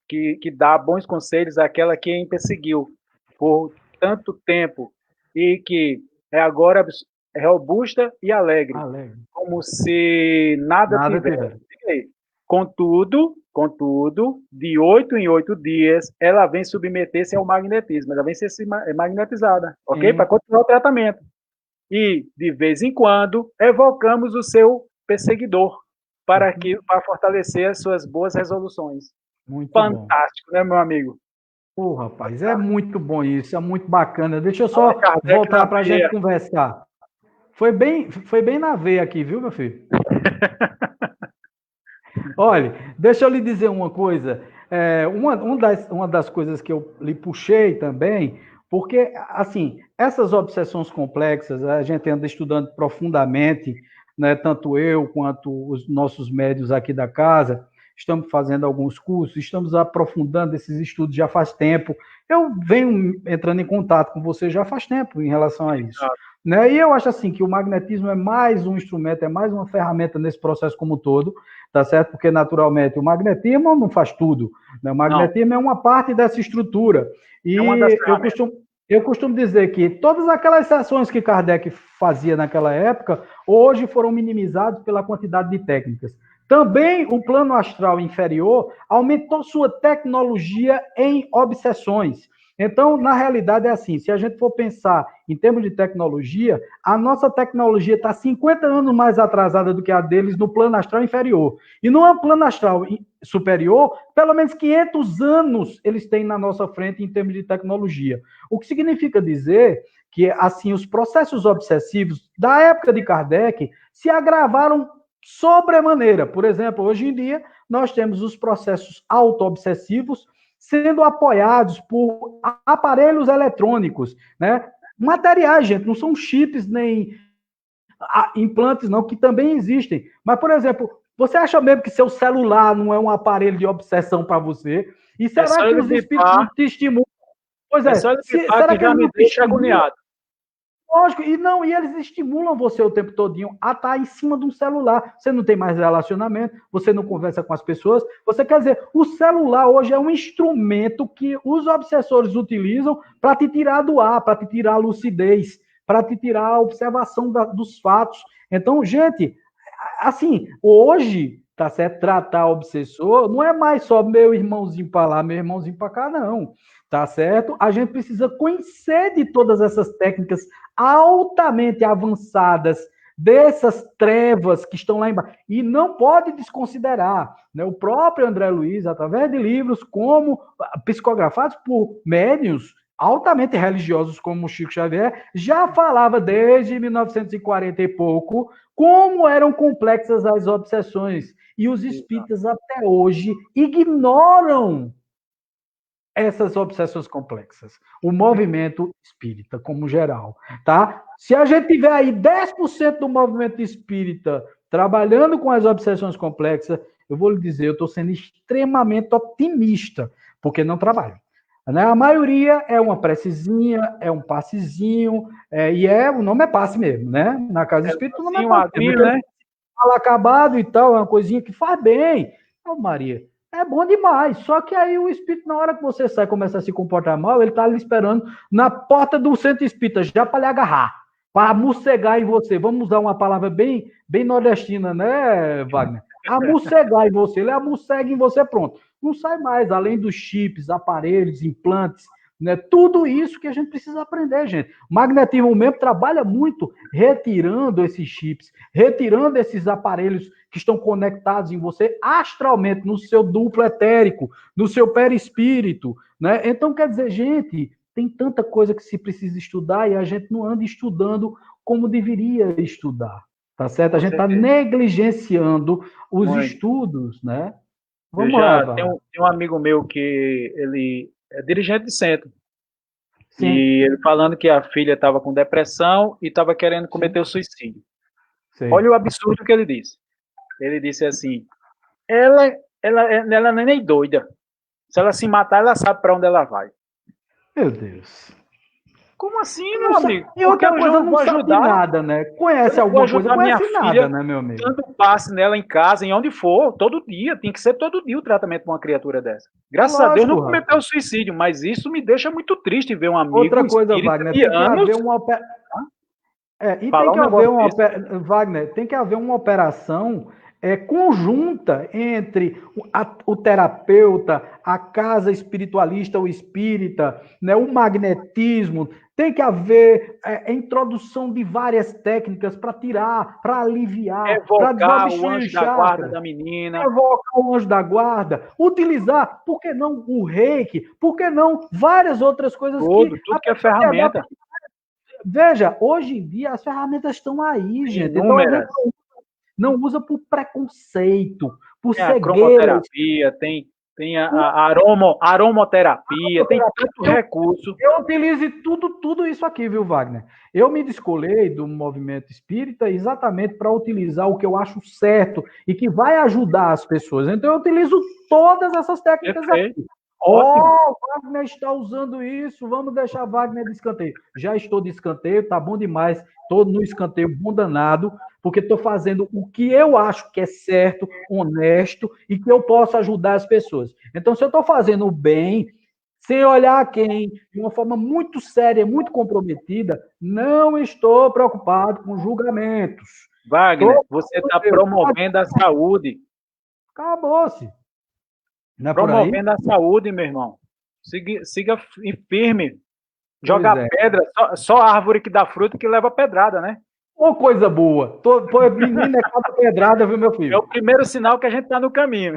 que dá bons conselhos àquela que quem perseguiu por tanto tempo e que agora é robusta e alegre. Como se nada tivesse. Contudo, de 8 em 8 dias, ela vem submeter-se ao magnetismo, ela vem ser magnetizada, ok? Para continuar o tratamento. E, de vez em quando, evocamos o seu perseguidor para fortalecer as suas boas resoluções. Muito fantástico, né, meu amigo? Pô, rapaz, é muito bom isso, é muito bacana. Deixa eu só voltar para a gente conversar. Foi bem na veia aqui, viu, meu filho? Olha, deixa eu lhe dizer uma coisa. Uma das coisas que eu lhe puxei também Porque, assim, essas obsessões complexas, a gente anda estudando profundamente, né, tanto eu quanto os nossos médios aqui da casa, estamos fazendo alguns cursos, estamos aprofundando esses estudos já faz tempo. Eu venho entrando em contato com você já faz tempo em relação a isso. Né? E eu acho assim que o magnetismo é mais um instrumento, é mais uma ferramenta nesse processo como um todo, tá certo? Porque, naturalmente, o magnetismo não faz tudo. Né? O magnetismo não. É uma parte dessa estrutura. E eu costumo dizer que todas aquelas sessões que Kardec fazia naquela época, hoje foram minimizadas pela quantidade de técnicas. Também o plano astral inferior aumentou sua tecnologia em obsessões. Então, na realidade, é assim, se a gente for pensar em termos de tecnologia, a nossa tecnologia está 50 anos mais atrasada do que a deles no plano astral inferior. E no plano astral superior, pelo menos 500 anos eles têm na nossa frente em termos de tecnologia. O que significa dizer que, assim, os processos obsessivos da época de Kardec se agravaram sobremaneira. Por exemplo, hoje em dia, nós temos os processos auto-obsessivos sendo apoiados por aparelhos eletrônicos, né? Materiais, gente, não são chips nem implantes, não, que também existem. Mas, por exemplo, você acha mesmo que seu celular não é um aparelho de obsessão para você? E será que os espíritos não te estimulam? Pois é, será que já me deixa agoniado? Lógico, e eles estimulam você o tempo todinho a estar em cima de um celular. Você não tem mais relacionamento, você não conversa com as pessoas. Você quer dizer, o celular hoje é um instrumento que os obsessores utilizam para te tirar do ar, para te tirar a lucidez, para te tirar a observação dos fatos. Então, gente, assim, hoje, tá certo, tratar obsessor não é mais só meu irmãozinho para lá, meu irmãozinho para cá, não. Tá certo? A gente precisa conhecer de todas essas técnicas altamente avançadas dessas trevas que estão lá embaixo. E não pode desconsiderar, né? O próprio André Luiz, através de livros como psicografados por médiuns altamente religiosos como Chico Xavier, já falava desde 1940 e pouco como eram complexas as obsessões. E os espíritas até hoje ignoram essas obsessões complexas. O movimento espírita, como geral, tá? Se a gente tiver aí 10% do movimento espírita trabalhando com as obsessões complexas, eu vou lhe dizer, eu estou sendo extremamente otimista, porque não trabalho. Né? A maioria é uma precezinha, é um passezinho, o nome é passe mesmo, né? Na casa espírita o nome é passe. Né? Fala acabado e tal, é uma coisinha que faz bem. Então, Maria, é bom demais. Só que aí o espírito, na hora que você sai e começa a se comportar mal, ele tá ali esperando na porta do centro espírita, já para lhe agarrar, para morcegar em você. Vamos usar uma palavra bem, bem nordestina, né, Wagner? Amorcegar em você. Ele amorcega em você, pronto. Não sai mais, além dos chips, aparelhos, implantes, né? Tudo isso que a gente precisa aprender, gente. O magnetismo mesmo trabalha muito retirando esses chips, retirando esses aparelhos que estão conectados em você astralmente, no seu duplo etérico, no seu perispírito, né? Então, quer dizer, gente, tem tanta coisa que se precisa estudar e a gente não anda estudando como deveria estudar, tá certo? A gente está negligenciando os estudos, né? Vamos lá, tem um amigo meu que ele é dirigente de centro. Sim. E ele falando que a filha estava com depressão e estava querendo cometer o suicídio. Sim. Olha o absurdo que ele disse. Ele disse assim, ela não é nem doida. Se ela se matar, ela sabe para onde ela vai. Meu Deus. Como assim, meu amigo? E outra coisa, não sabe nada, né? Conhece alguma coisa, não conhece nada, né, meu amigo? Tanto passe nela em casa, em onde for, todo dia. Tem que ser todo dia o tratamento para uma criatura dessa. Graças a Deus não cometeu suicídio, mas isso me deixa muito triste ver um amigo. Outra coisa, Wagner, tem que haver uma Wagner, tem que haver uma operação conjunta entre o terapeuta, a casa espiritualista, o espírita, né, o magnetismo. Tem que haver introdução de várias técnicas para tirar, para aliviar, para desobstruir o anjo da guarda da menina. Evocar o anjo da guarda. Utilizar, por que não o reiki? Por que não várias outras coisas? Tudo que é ferramenta. Veja, hoje em dia as ferramentas estão aí, gente. Então, não usa por preconceito, por cegueira. Cromoterapia, tem tem a aromoterapia, tem tanto recurso. Eu utilizo tudo isso aqui, viu, Wagner? Eu me descolei do movimento espírita exatamente para utilizar o que eu acho certo e que vai ajudar as pessoas. Então, eu utilizo todas essas técnicas aqui. Ó, Wagner está usando isso, vamos deixar Wagner de escanteio. Já estou de escanteio, tá bom demais. Estou no escanteio bom danado, porque estou fazendo o que eu acho que é certo, honesto e que eu posso ajudar as pessoas. Então, se eu estou fazendo o bem, sem olhar a quem, de uma forma muito séria, muito comprometida, não estou preocupado com julgamentos. Wagner, você está promovendo a saúde. Acabou-se. Promovendo a saúde, meu irmão. Siga firme. Joga pedra. Só árvore que dá fruto que leva pedrada, né? Ô, coisa boa. Menina é cada pedrada, viu, meu filho? É o primeiro sinal que a gente está no caminho.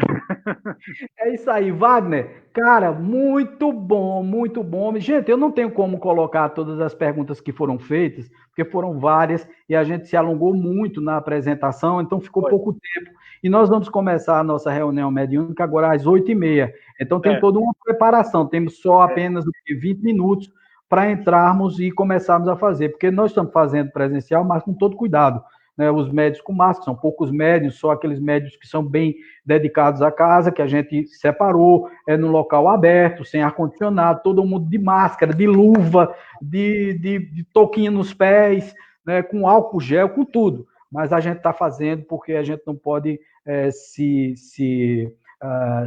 É isso aí, Wagner. Cara, muito bom, muito bom. Gente, eu não tenho como colocar todas as perguntas que foram feitas, porque foram várias e a gente se alongou muito na apresentação, então ficou pouco tempo. E nós vamos começar a nossa reunião mediúnica agora às 8h30. Então tem toda uma preparação, temos só apenas 20 minutos para entrarmos e começarmos a fazer, porque nós estamos fazendo presencial, mas com todo cuidado. Né, os médios com máscara, são poucos médios, só aqueles médios que são bem dedicados à casa, que a gente separou, no local aberto, sem ar-condicionado, todo mundo de máscara, de luva, de touquinha nos pés, né, com álcool gel, com tudo. Mas a gente está fazendo porque a gente não pode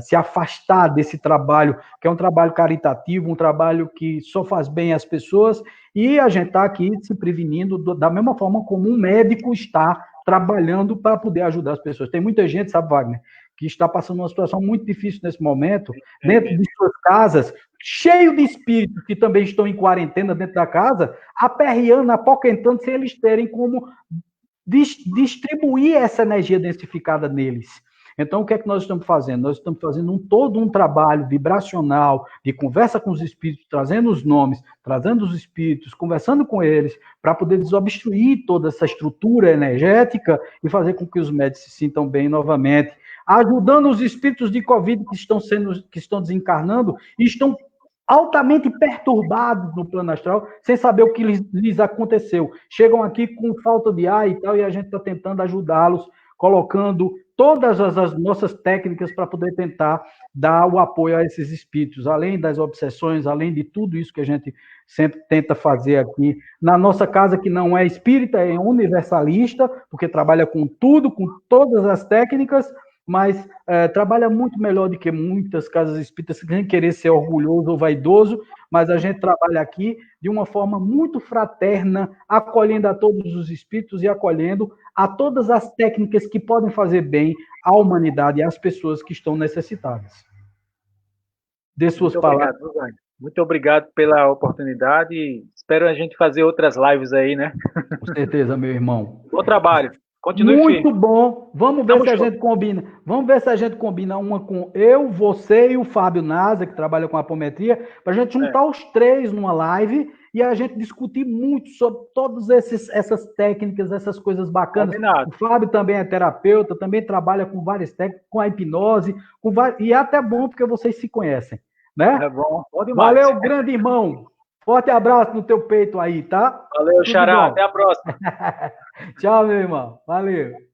se afastar desse trabalho, que é um trabalho caritativo, um trabalho que só faz bem às pessoas, e a gente está aqui se prevenindo da mesma forma como um médico está trabalhando para poder ajudar as pessoas. Tem muita gente, sabe, Wagner, que está passando uma situação muito difícil nesse momento, dentro de suas casas, cheio de espíritos que também estão em quarentena dentro da casa, aperreando, apoquentando, sem eles terem como distribuir essa energia densificada neles. Então, o que é que nós estamos fazendo? Nós estamos fazendo todo um trabalho vibracional, de conversa com os espíritos, trazendo os nomes, trazendo os espíritos, conversando com eles, para poder desobstruir toda essa estrutura energética e fazer com que os médicos se sintam bem novamente, ajudando os espíritos de Covid que estão desencarnando e estão altamente perturbados no plano astral, sem saber o que lhes aconteceu. Chegam aqui com falta de ar e tal, e a gente está tentando ajudá-los, colocando todas as nossas técnicas para poder tentar dar o apoio a esses espíritos, além das obsessões, além de tudo isso que a gente sempre tenta fazer aqui. Na nossa casa, que não é espírita, é universalista, porque trabalha com tudo, com todas as técnicas, mas trabalha muito melhor do que muitas casas espíritas, sem querer ser orgulhoso ou vaidoso, mas a gente trabalha aqui de uma forma muito fraterna, acolhendo a todos os espíritos e acolhendo a todas as técnicas que podem fazer bem à humanidade e às pessoas que estão necessitadas. Dê suas palavras. Muito obrigado pela oportunidade. Espero a gente fazer outras lives aí, né? Com certeza, meu irmão. Bom trabalho. Continue muito firme. Bom. Vamos ver se a gente combina. Vamos ver se a gente combina uma com eu, você e o Fábio Naza, que trabalha com apometria, para a gente juntar os três numa live e a gente discutir muito sobre todas essas técnicas, essas coisas bacanas. Combinado. O Fábio também é terapeuta, também trabalha com várias técnicas, com a hipnose, e é até bom porque vocês se conhecem, né? É bom demais. Valeu, grande irmão. Forte abraço no teu peito aí, tá? Valeu, Xará. Até a próxima. Tchau, meu irmão. Valeu.